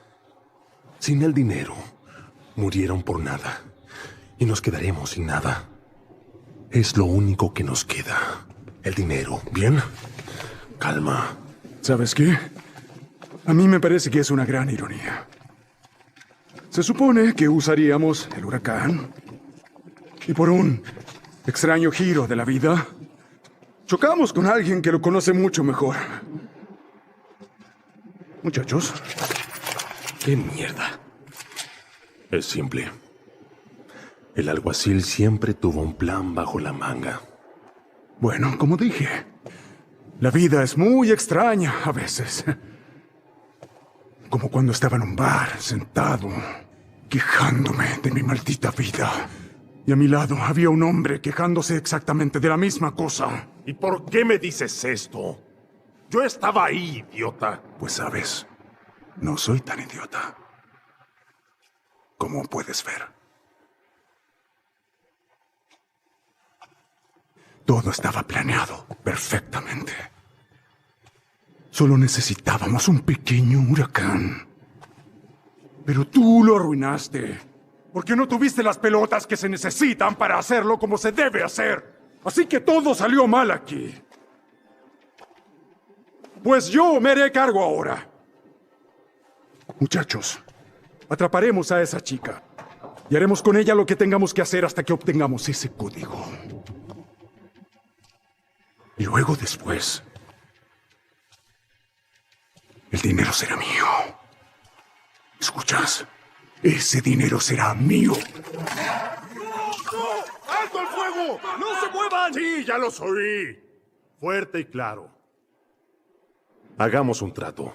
Sin el dinero, murieron por nada. Y nos quedaremos sin nada. Es lo único que nos queda. El dinero, ¿bien? Calma. ¿Sabes qué? A mí me parece que es una gran ironía. Se supone que usaríamos el huracán y por un extraño giro de la vida, chocamos con alguien que lo conoce mucho mejor. Muchachos. ¿Qué mierda? Es simple. El alguacil siempre tuvo un plan bajo la manga. Bueno, como dije, la vida es muy extraña a veces. Como cuando estaba en un bar, sentado, quejándome de mi maldita vida. Y a mi lado había un hombre quejándose exactamente de la misma cosa. ¿Y por qué me dices esto? Yo estaba ahí, idiota. Pues sabes, no soy tan idiota. Como puedes ver. Todo estaba planeado perfectamente. Solo necesitábamos un pequeño huracán. Pero tú lo arruinaste. Porque no tuviste las pelotas que se necesitan para hacerlo como se debe hacer. Así que todo salió mal aquí. Pues yo me haré cargo ahora. Muchachos, atraparemos a esa chica. Y haremos con ella lo que tengamos que hacer hasta que obtengamos ese código. Y luego después, el dinero será mío. ¿Escuchas? Ese dinero será mío. ¡Alto el fuego! ¡No se muevan! Sí, ya los oí. Fuerte y claro. Hagamos un trato.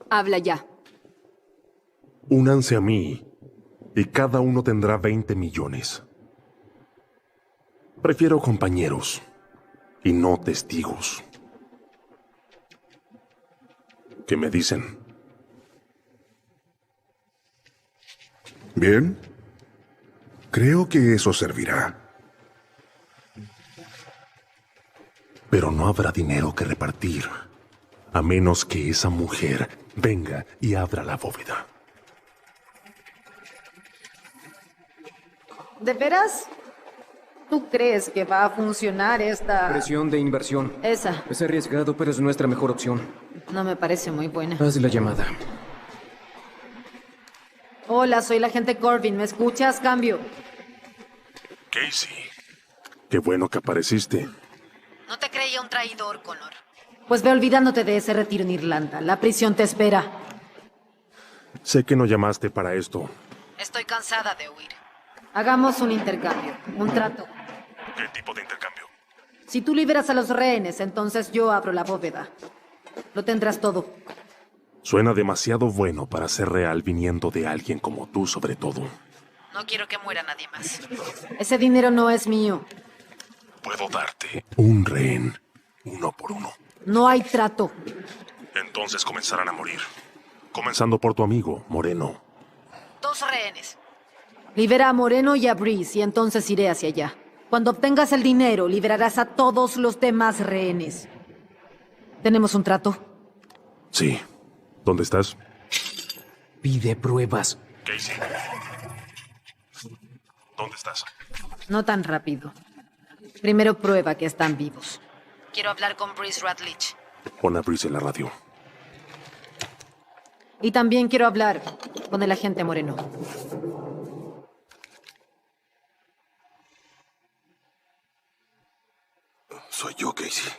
Habla ya. Únanse a mí y cada uno tendrá 20 millones. Prefiero compañeros y no testigos. ¿Qué me dicen? Bien. Creo que eso servirá. Pero no habrá dinero que repartir, a menos que esa mujer venga y abra la bóveda. ¿De veras? ¿Tú crees que va a funcionar esta...? Presión de inversión. Esa. Es arriesgado, pero es nuestra mejor opción. No me parece muy buena. Haz la llamada. Hola, soy la agente Corbin. ¿Me escuchas? Cambio. Casey. Qué bueno que apareciste. No te creía un traidor, Connor. Pues ve olvidándote de ese retiro en Irlanda. La prisión te espera. Sé que no llamaste para esto. Estoy cansada de huir. Hagamos un intercambio, un trato. ¿Qué tipo de intercambio? Si tú liberas a los rehenes, entonces yo abro la bóveda. Lo tendrás todo. Suena demasiado bueno para ser real viniendo de alguien como tú, sobre todo. No quiero que muera nadie más. Ese dinero no es mío. Puedo darte un rehén, uno por uno. No hay trato. Entonces comenzarán a morir. Comenzando por tu amigo, Moreno. 2 rehenes. Libera a Moreno y a Breeze y entonces iré hacia allá. Cuando obtengas el dinero, liberarás a todos los demás rehenes. ¿Tenemos un trato? Sí. ¿Dónde estás? Pide pruebas. Casey. ¿Dónde estás? No tan rápido. Primero prueba que están vivos. Quiero hablar con Breeze Radlich. Pon a Breeze en la radio. Y también quiero hablar con el agente Moreno. Soy yo, Casey.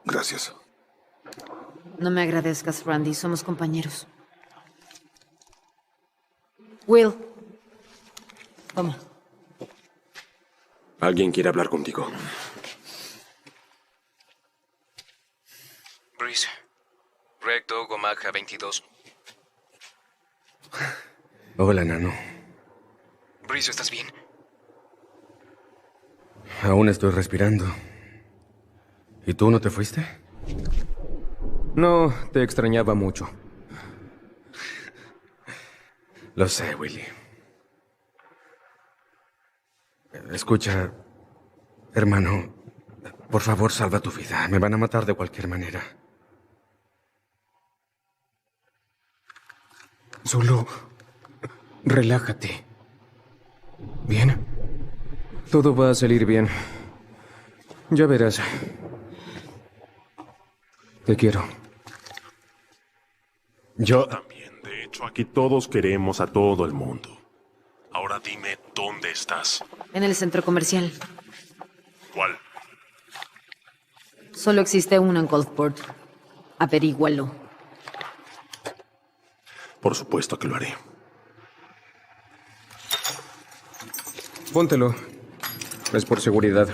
Gracias. No me agradezcas, Randy. Somos compañeros. Will. ¿Cómo? Alguien quiere hablar contigo. Breeze. Greg 22. Hola, nano. Breeze, ¿estás bien? Aún estoy respirando. ¿Y tú no te fuiste? No, te extrañaba mucho. Lo sé, Willy. Escucha, hermano, por favor, salva tu vida. Me van a matar de cualquier manera. Solo relájate. ¿Bien? Todo va a salir bien. Ya verás. Te quiero. Yo también. De hecho, aquí todos queremos a todo el mundo. Ahora dime, ¿dónde estás? En el centro comercial. ¿Cuál? Solo existe uno en Gulfport. Averígualo. Por supuesto que lo haré. Póntelo. Es por seguridad.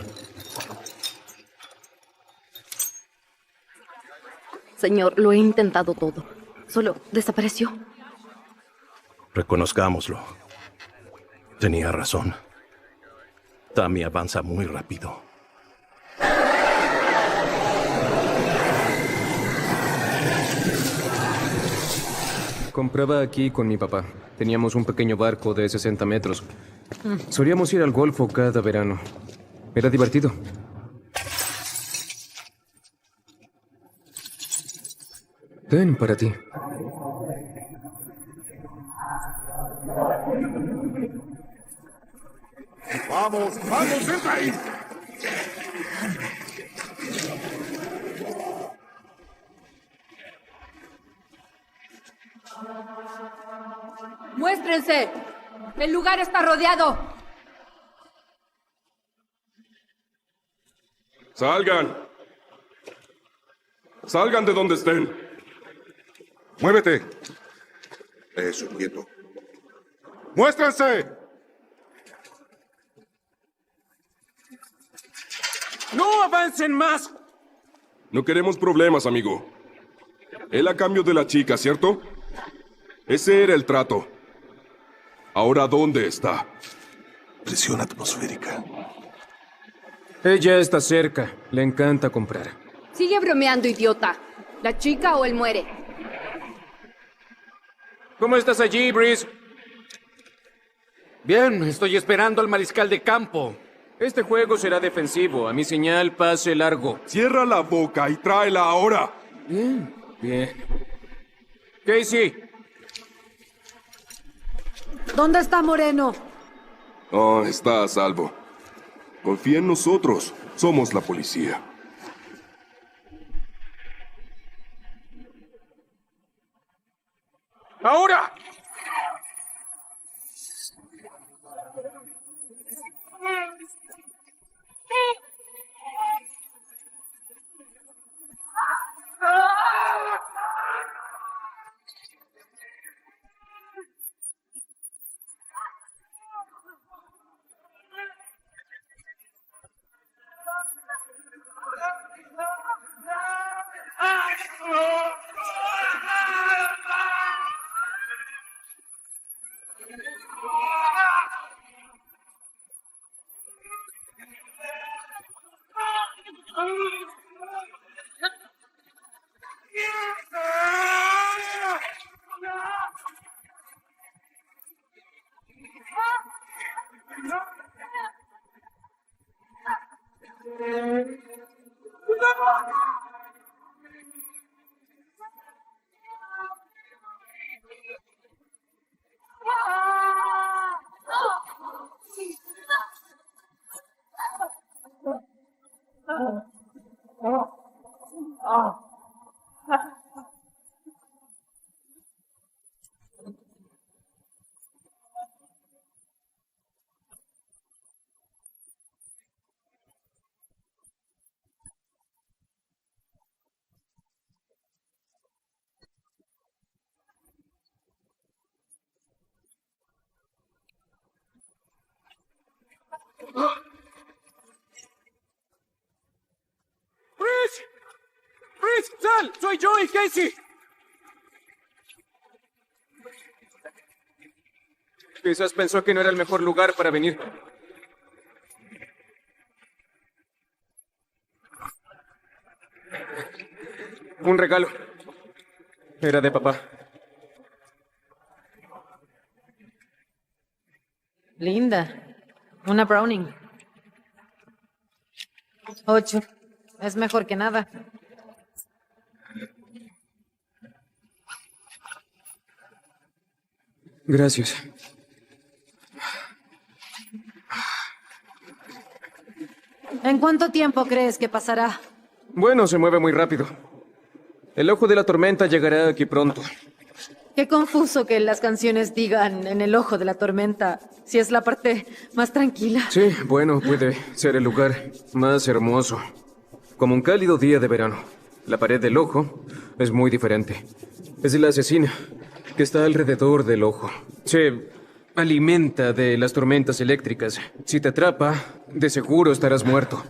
Señor, lo he intentado todo. Solo desapareció. Reconozcámoslo. Tenía razón. Tammy avanza muy rápido. Compraba aquí con mi papá. Teníamos un pequeño barco de 60 metros. Solíamos ir al Golfo cada verano. Era divertido. Ten para ti. ¡Vamos, vamos, entra ahí! ¡Muéstrense! ¡El lugar está rodeado! ¡Salgan! ¡Salgan de donde estén! ¡Muévete! Eso, quieto. ¡Muéstrense! ¡No avancen más! No queremos problemas, amigo. Él a cambio de la chica, ¿cierto? Ese era el trato. Ahora, ¿dónde está? Presión atmosférica. Ella está cerca. Le encanta comprar. Sigue bromeando, idiota. ¿La chica o él muere? ¿Cómo estás allí, Breeze? Bien, estoy esperando al mariscal de campo. Este juego será defensivo. A mi señal, pase largo. Cierra la boca y tráela ahora. Bien, bien. Casey. ¿Dónde está Moreno? Oh, está a salvo. Confía en nosotros. Somos la policía. ¡Ahora! ¡Chris! ¡Chris! ¡Sal! ¡Soy yo y Casey! Quizás pensó que no era el mejor lugar para venir. Un regalo. Era de papá. Linda. Una Browning. 8. Es mejor que nada. Gracias. ¿En cuánto tiempo crees que pasará? Bueno, se mueve muy rápido. El ojo de la tormenta llegará aquí pronto. Qué confuso que las canciones digan en el ojo de la tormenta, si es la parte más tranquila. Sí, bueno, puede ser el lugar más hermoso. Como un cálido día de verano. La pared del ojo es muy diferente. Es la asesina que está alrededor del ojo. Se alimenta de las tormentas eléctricas. Si te atrapa, de seguro estarás muerto.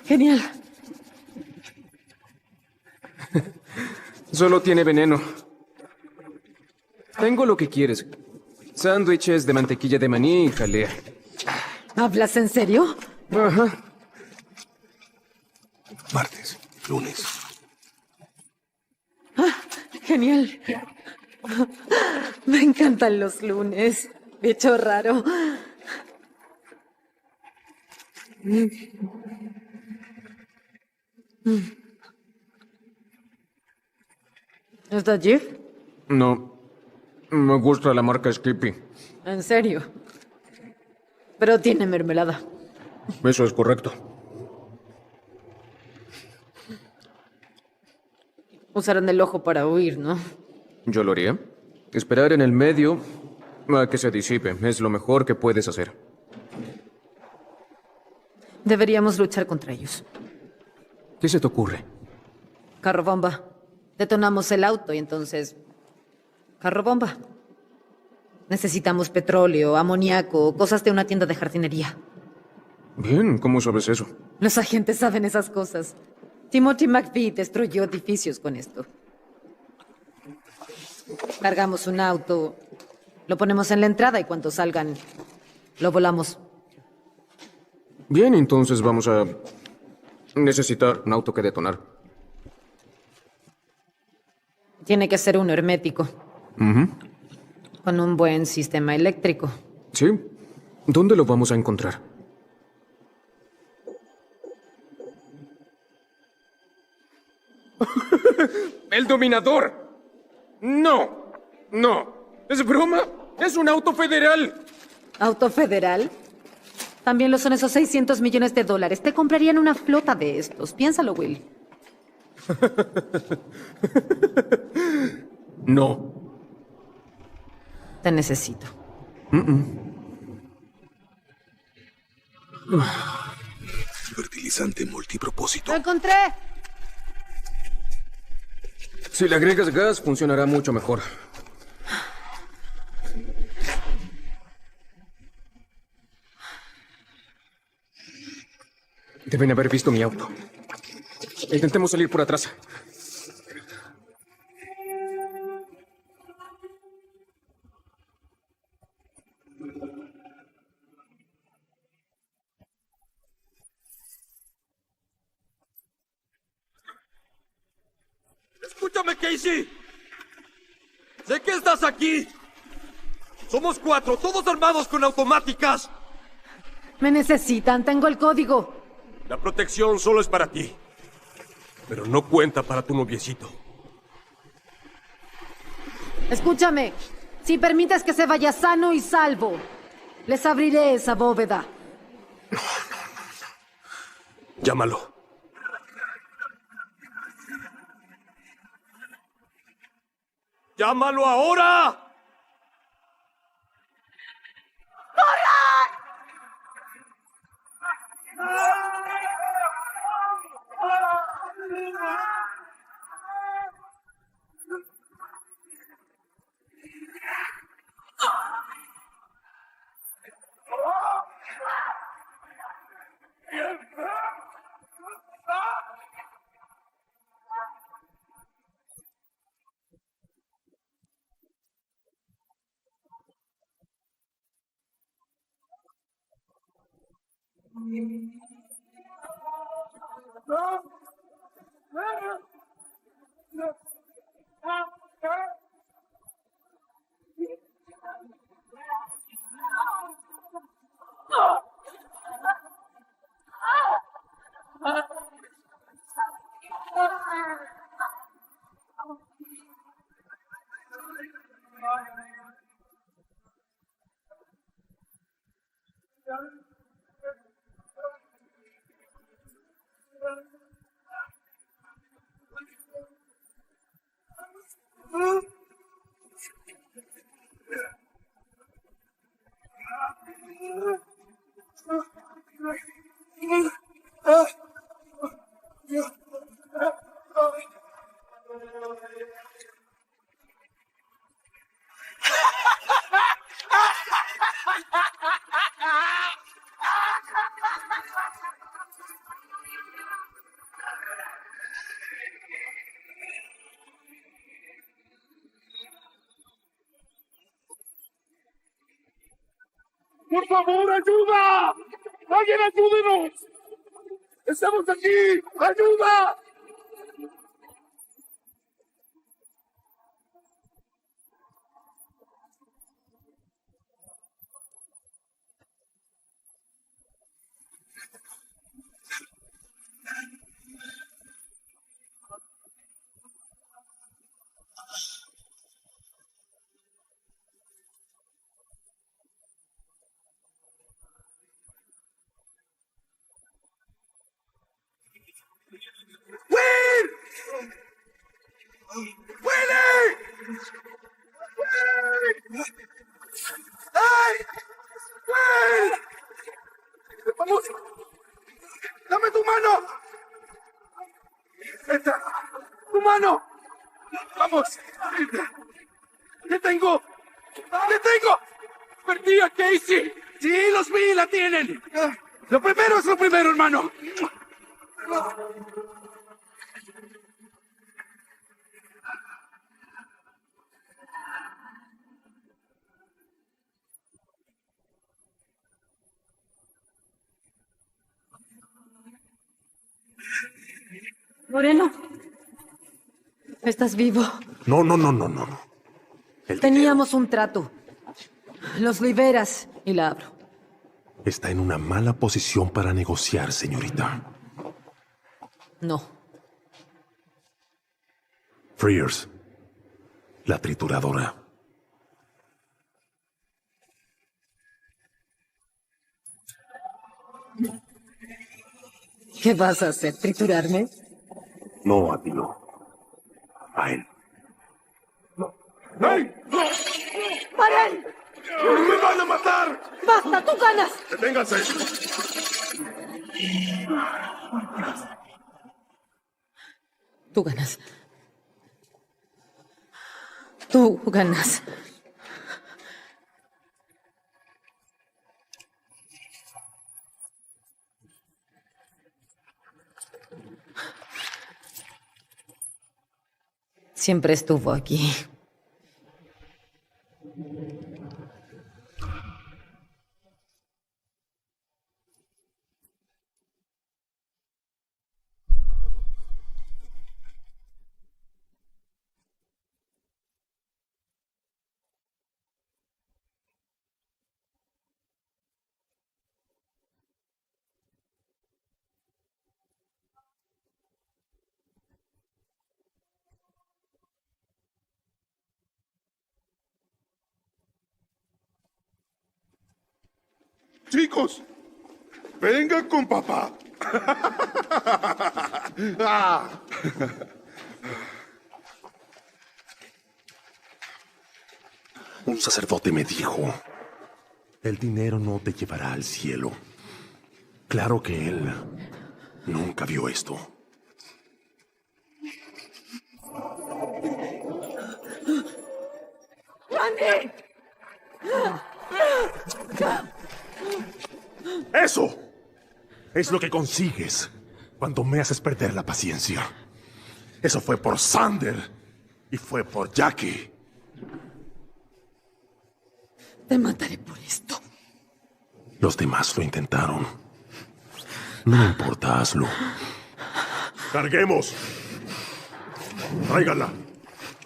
Genial. Solo tiene veneno. Tengo lo que quieres. Sándwiches de mantequilla de maní y jalea. ¿Hablas en serio? Ajá. Martes, lunes. Genial. Me encantan los lunes. Bicho raro. ¿Está Jif? No. Me gusta la marca Skippy. En serio. Pero tiene mermelada. Eso es correcto. Usarán el ojo para huir, ¿no? Yo lo haría. Esperar en el medio a que se disipe es lo mejor que puedes hacer. Deberíamos luchar contra ellos. ¿Qué se te ocurre? Carro bomba. Detonamos el auto y entonces... Carro bomba. Necesitamos petróleo, amoníaco, cosas de una tienda de jardinería. Bien, ¿cómo sabes eso? Los agentes saben esas cosas. Timothy McVeigh destruyó edificios con esto. Cargamos un auto, lo ponemos en la entrada y cuando salgan, lo volamos. Bien, entonces vamos a necesitar un auto que detonar. Tiene que ser uno hermético, Ujú. con un buen sistema eléctrico. Sí. ¿Dónde lo vamos a encontrar? ¡El dominador! ¡No! ¡No! ¿Es broma? ¡Es un auto federal! ¿Auto federal? También lo son esos 600 millones de dólares. Te comprarían una flota de estos. Piénsalo, Will. No. Te necesito. Fertilizante multipropósito. ¡Lo encontré! Si le agregas gas, funcionará mucho mejor. Deben haber visto mi auto. Intentemos salir por atrás. Escúchame, Casey. Sé que estás aquí. Somos 4, todos armados con automáticas. Me necesitan, tengo el código. La protección solo es para ti. Pero no cuenta para tu noviecito. Escúchame. Si permites que se vaya sano y salvo, les abriré esa bóveda. Llámalo. ¡Llámalo ahora! ¡Por favor, ayuda! ¡Alguien ayúdenos! ¡Estamos aquí! ¡Ayuda! ¡Will! ¡Willy! ¡Will! ¡Ay! ¡Will! ¡Vamos! ¡Dame tu mano! ¡Esta! ¡Tu mano! ¡Vamos! ¡Te tengo! ¡Te tengo! ¡Perdí a Casey! ¡Sí, los vi! ¡La tienen! Lo primero es lo primero, hermano. Moreno, estás vivo. No. Teníamos un trato. Los liberas y la abro. Está en una mala posición para negociar, señorita. No. Frears, la trituradora. ¿Qué vas a hacer? ¿Triturarme? No, a ti no. A él. ¡Hey! ¡Paren! ¡Me van a matar! ¡Basta! ¡Tú ganas! ¡Deténganse! Tú ganas. Tú ganas. Siempre estuvo aquí. Chicos, vengan con papá. Ah. Un sacerdote me dijo, el dinero no te llevará al cielo. Claro que él nunca vio esto. ¡Randy! ¡Eso! Es lo que consigues cuando me haces perder la paciencia. Eso fue por Sander y fue por Jackie. Te mataré por esto. Los demás lo intentaron, No me importa, hazlo. ¡Carguemos! ¡Tráigala!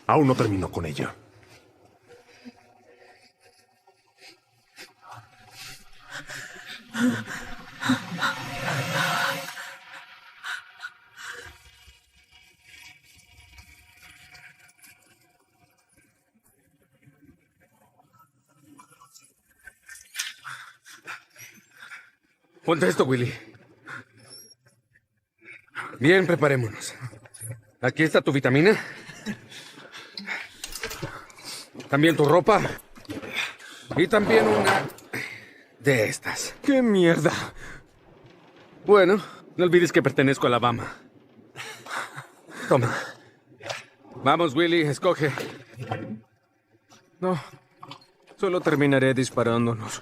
Aún no termino con ella. Ponte esto, Willy. Bien, preparémonos. Aquí está tu vitamina. También tu ropa. Y también una de estas. ¡Qué mierda! Bueno, no olvides que pertenezco a Alabama. Toma. Vamos, Willy, escoge. No, solo terminaré disparándonos.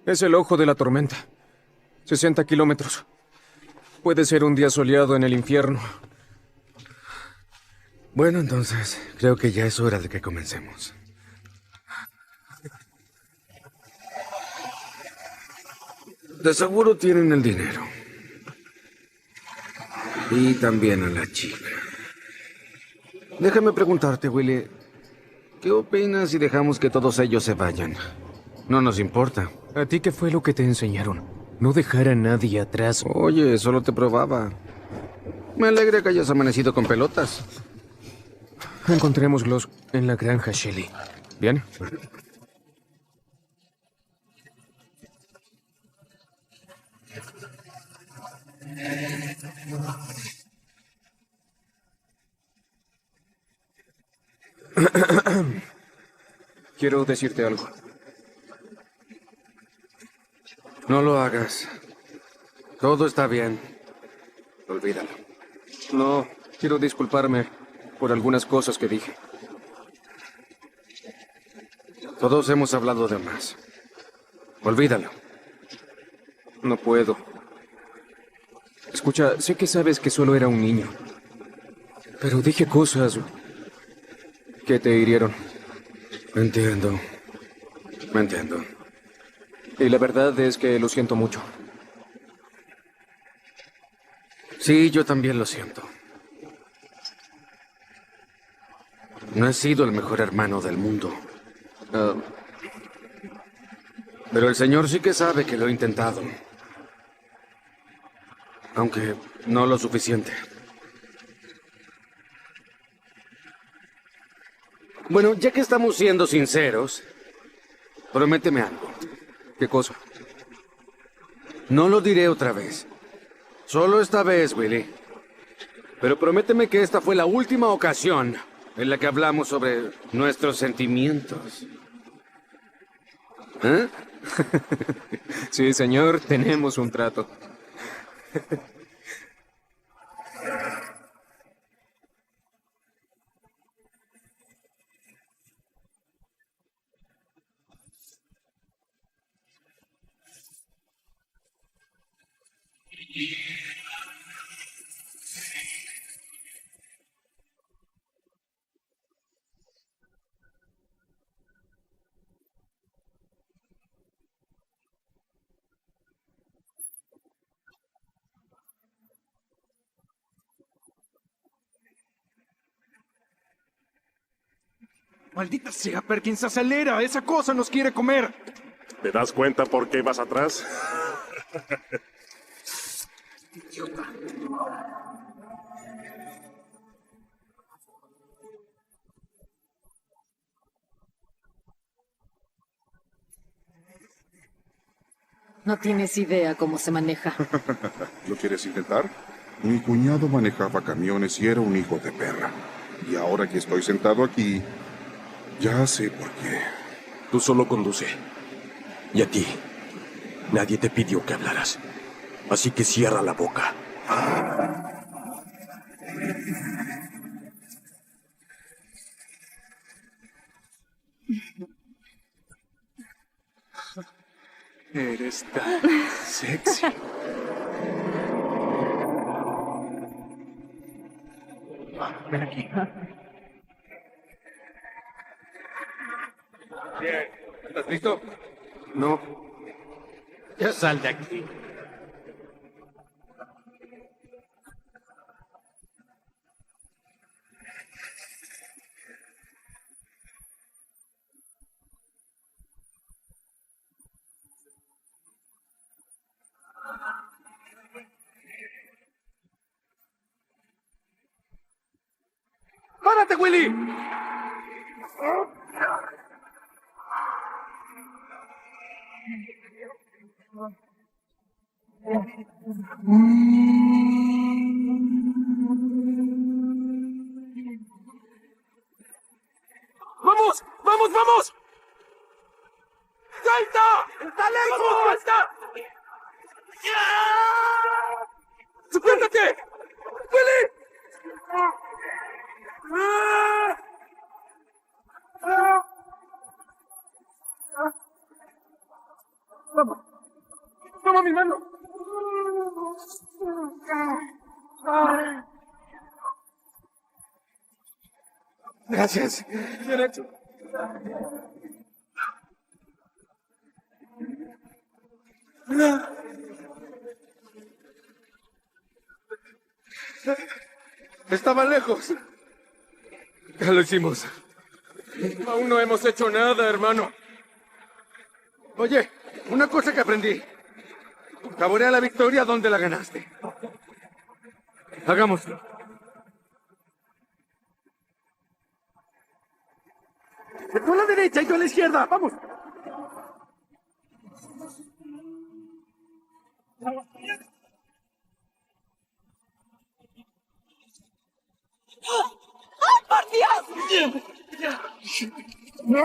Es el ojo de la tormenta. 60 kilómetros. Puede ser un día soleado en el infierno. Bueno, entonces, creo que ya es hora de que comencemos. De seguro tienen el dinero. Y también a la chica. Déjame preguntarte, Willy. ¿Qué opinas si dejamos que todos ellos se vayan? No nos importa. ¿A ti qué fue lo que te enseñaron? No dejar a nadie atrás. Oye, solo te probaba. Me alegra que hayas amanecido con pelotas. Encontrémoslos en la granja, Shelly. ¿Bien? Quiero decirte algo. No lo hagas. Todo está bien. Olvídalo. No, quiero disculparme por algunas cosas que dije. Todos hemos hablado de más. Olvídalo. No puedo. Escucha, sé que sabes que solo era un niño. Pero dije cosas que te hirieron. Entiendo. Me entiendo. Y la verdad es que lo siento mucho. Sí, yo también lo siento. No he sido el mejor hermano del mundo. Pero el Señor sí que sabe que lo he intentado. Aunque no lo suficiente. Bueno, ya que estamos siendo sinceros, prométeme algo. ¿Qué cosa? No lo diré otra vez. Solo esta vez, Willy. Pero prométeme que esta fue la última ocasión en la que hablamos sobre nuestros sentimientos. ¿Eh? Sí, señor, tenemos un trato. Maldita sea, Perkins, acelera. Esa cosa nos quiere comer. ¿Te das cuenta por qué vas atrás? No tienes idea cómo se maneja. ¿Lo quieres intentar? Mi cuñado manejaba camiones y era un hijo de perra. Y ahora que estoy sentado aquí, ya sé por qué. Tú solo conduce. Y a ti, nadie te pidió que hablaras. Así que cierra la boca. Eres tan sexy. Ven aquí. Bien. ¿Estás listo? No. Ya sal de aquí. ¡Párate, Willy! ¡Vamos! ¡Vamos, vamos! ¡Salta! ¡Está lejos! ¡Salta! ¡Suéltate! ¡Willy! ¡Vamos! ¡Toma mi mano! Gracias. Bien hecho. Estaba lejos. Ya lo hicimos. Aún no hemos hecho nada, hermano. Oye, una cosa que aprendí. Saborea la victoria donde la ganaste. Hagámoslo. Tú a la derecha y yo a la izquierda. ¡Vamos! ¡Ay, por Dios! ¡No!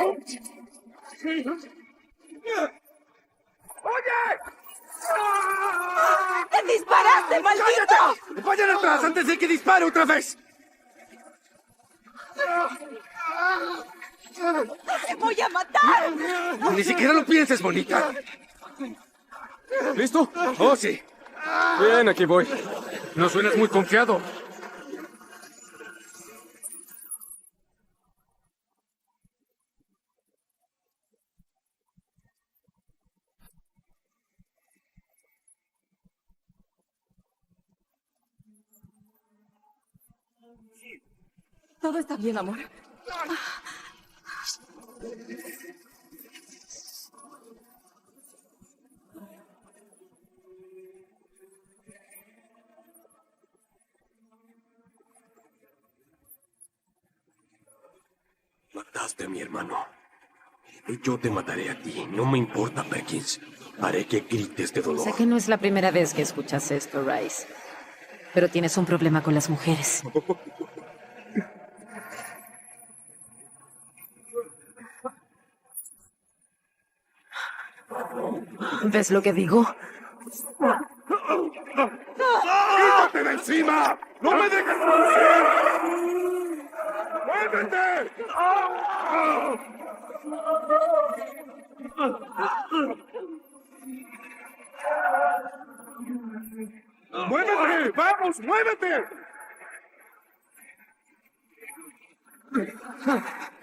¡Oye! ¡Te disparaste, maldito! ¡Cállate! ¡Vayan atrás antes de que dispare otra vez! ¡Te voy a matar! Ni siquiera lo pienses, bonita. ¿Listo? Oh, sí. Bien, aquí voy. No suenas muy confiado. Todo está bien, amor. Mataste a mi hermano. Y yo te mataré a ti. No me importa, Perkins. Haré que grites de dolor. Sé que no es la primera vez que escuchas esto, Rice. Pero tienes un problema con las mujeres. ¿Ves lo que digo? ¡Quítate de encima! ¡No me dejes morir! ¡Muévete! ¡Muévete! ¡Vamos, muévete!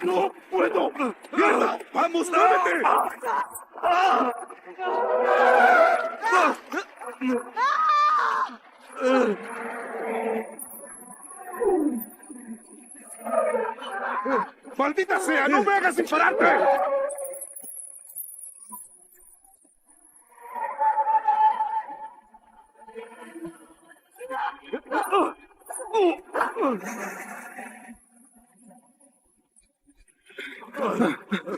¡No puedo! ¡Mierda! ¡Vamos, muévete! ¡Maldita sea! ¡No me hagas dispararte!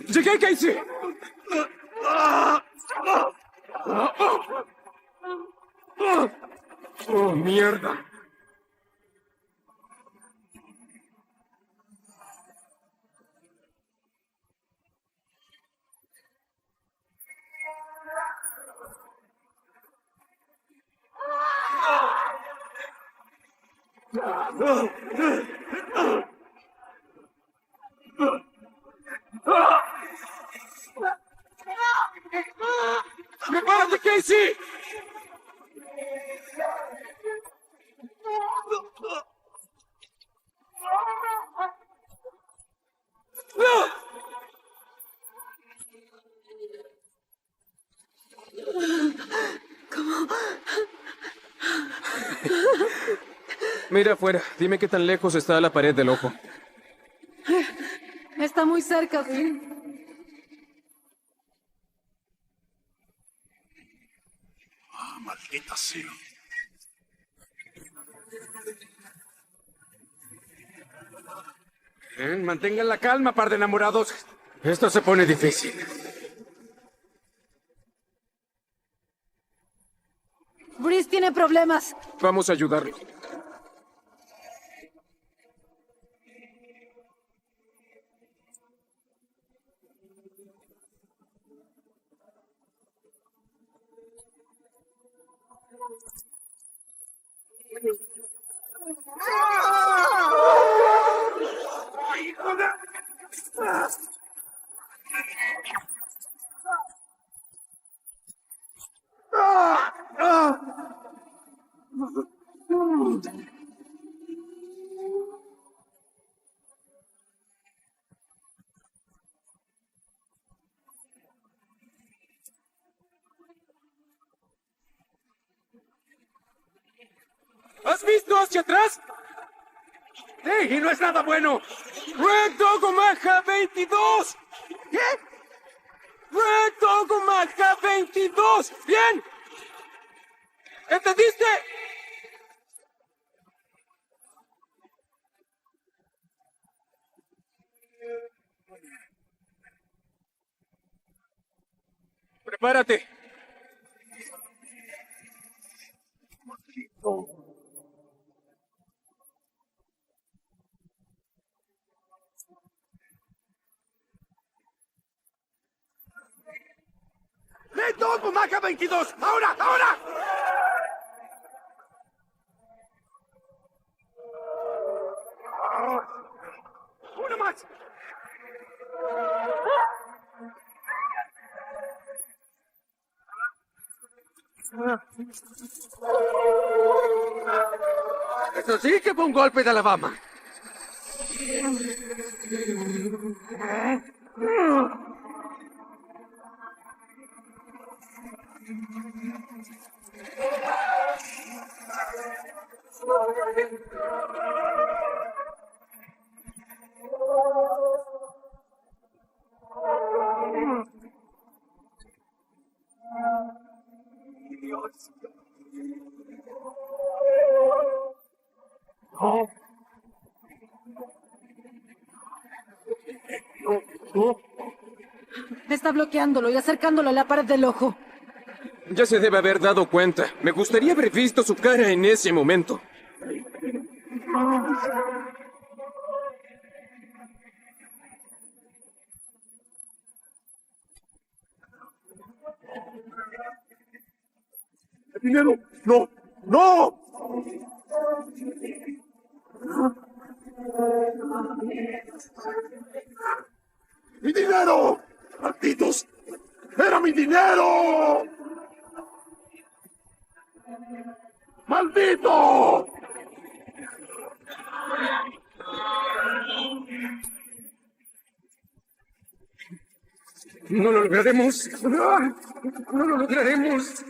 ¡Llegué, Casey! ¡Oh, mierda! ¡Prepárate, Casey! Mira afuera. Dime qué tan lejos está la pared del ojo. Está muy cerca, Bill. Maldita sea. Bien, mantengan la calma, par de enamorados. Esto se pone difícil. Breeze tiene problemas. Vamos a ayudarlo. ¿Has visto hacia atrás? ¡Sí! ¡Y no es nada bueno! ¡Red Dog Omaha 22! ¿Qué? ¡Red Dog Omaha 22! ¡Bien! ¿Entendiste? ¡Prepárate! ¡Red Dog Omaha 22! ¡Ahora! ¡Ahora! ¡Uno más! Eso sí que fue un golpe de Alabama. Está bloqueándolo y acercándolo a la pared del ojo. Ya se debe haber dado cuenta. Me gustaría haber visto su cara en ese momento. ¡Dinero! ¡No! ¡No! ¡Mi dinero! ¡Malditos! ¡Era mi dinero! ¡Maldito! No lo lograremos. No lo lograremos.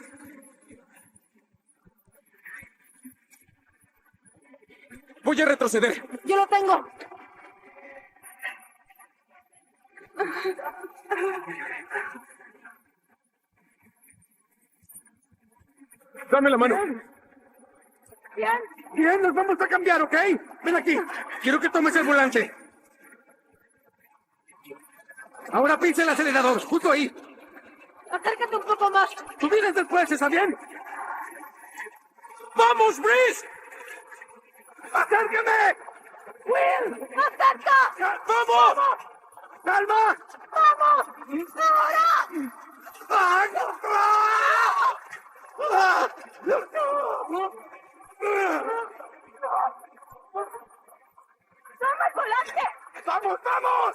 Voy a retroceder. ¡Yo lo tengo! Dame la mano. Bien. Bien, nos vamos a cambiar, ¿ok? Ven aquí. Quiero que tomes el volante. Ahora pisa el acelerador, justo ahí. Acércate un poco más. Tú vienes después, ¿está bien? ¡Vamos, Breeze! ¡Acércame! ¡Will! ¡Acerca! ¡Vamos! ¡Calma! ¡Vamos! ¡Ahora! ¡Toma el volante! ¡Vamos, vamos!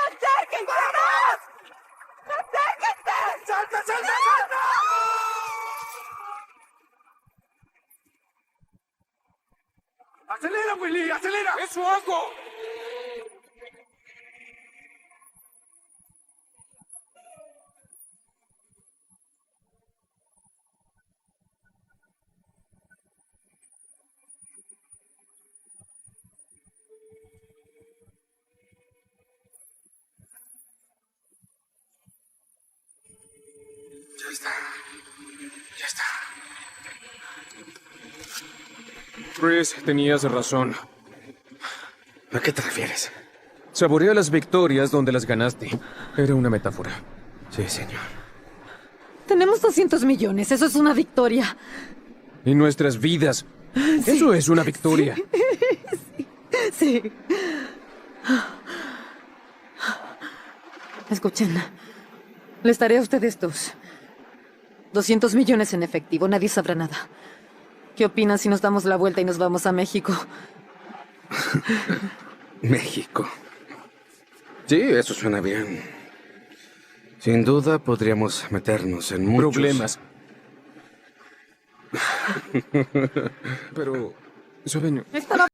¡Acérquense más! ¡Acérquense! ¡Salta, salta, salta! ¡Acelera, Willy! ¡Acelera! ¡Eso hago! Chris, tenías razón. ¿A qué te refieres? Saborea las victorias donde las ganaste. Era una metáfora. Sí, señor. Tenemos 200 millones, eso es una victoria. Y nuestras vidas. Eso es una victoria. Sí. Escuchen, les daré a ustedes 200 millones en efectivo, nadie sabrá nada. ¿Qué opinan si nos damos la vuelta y nos vamos a México? México. Sí, eso suena bien. Sin duda podríamos meternos en muchos... Problemas. Pero, ¿saben?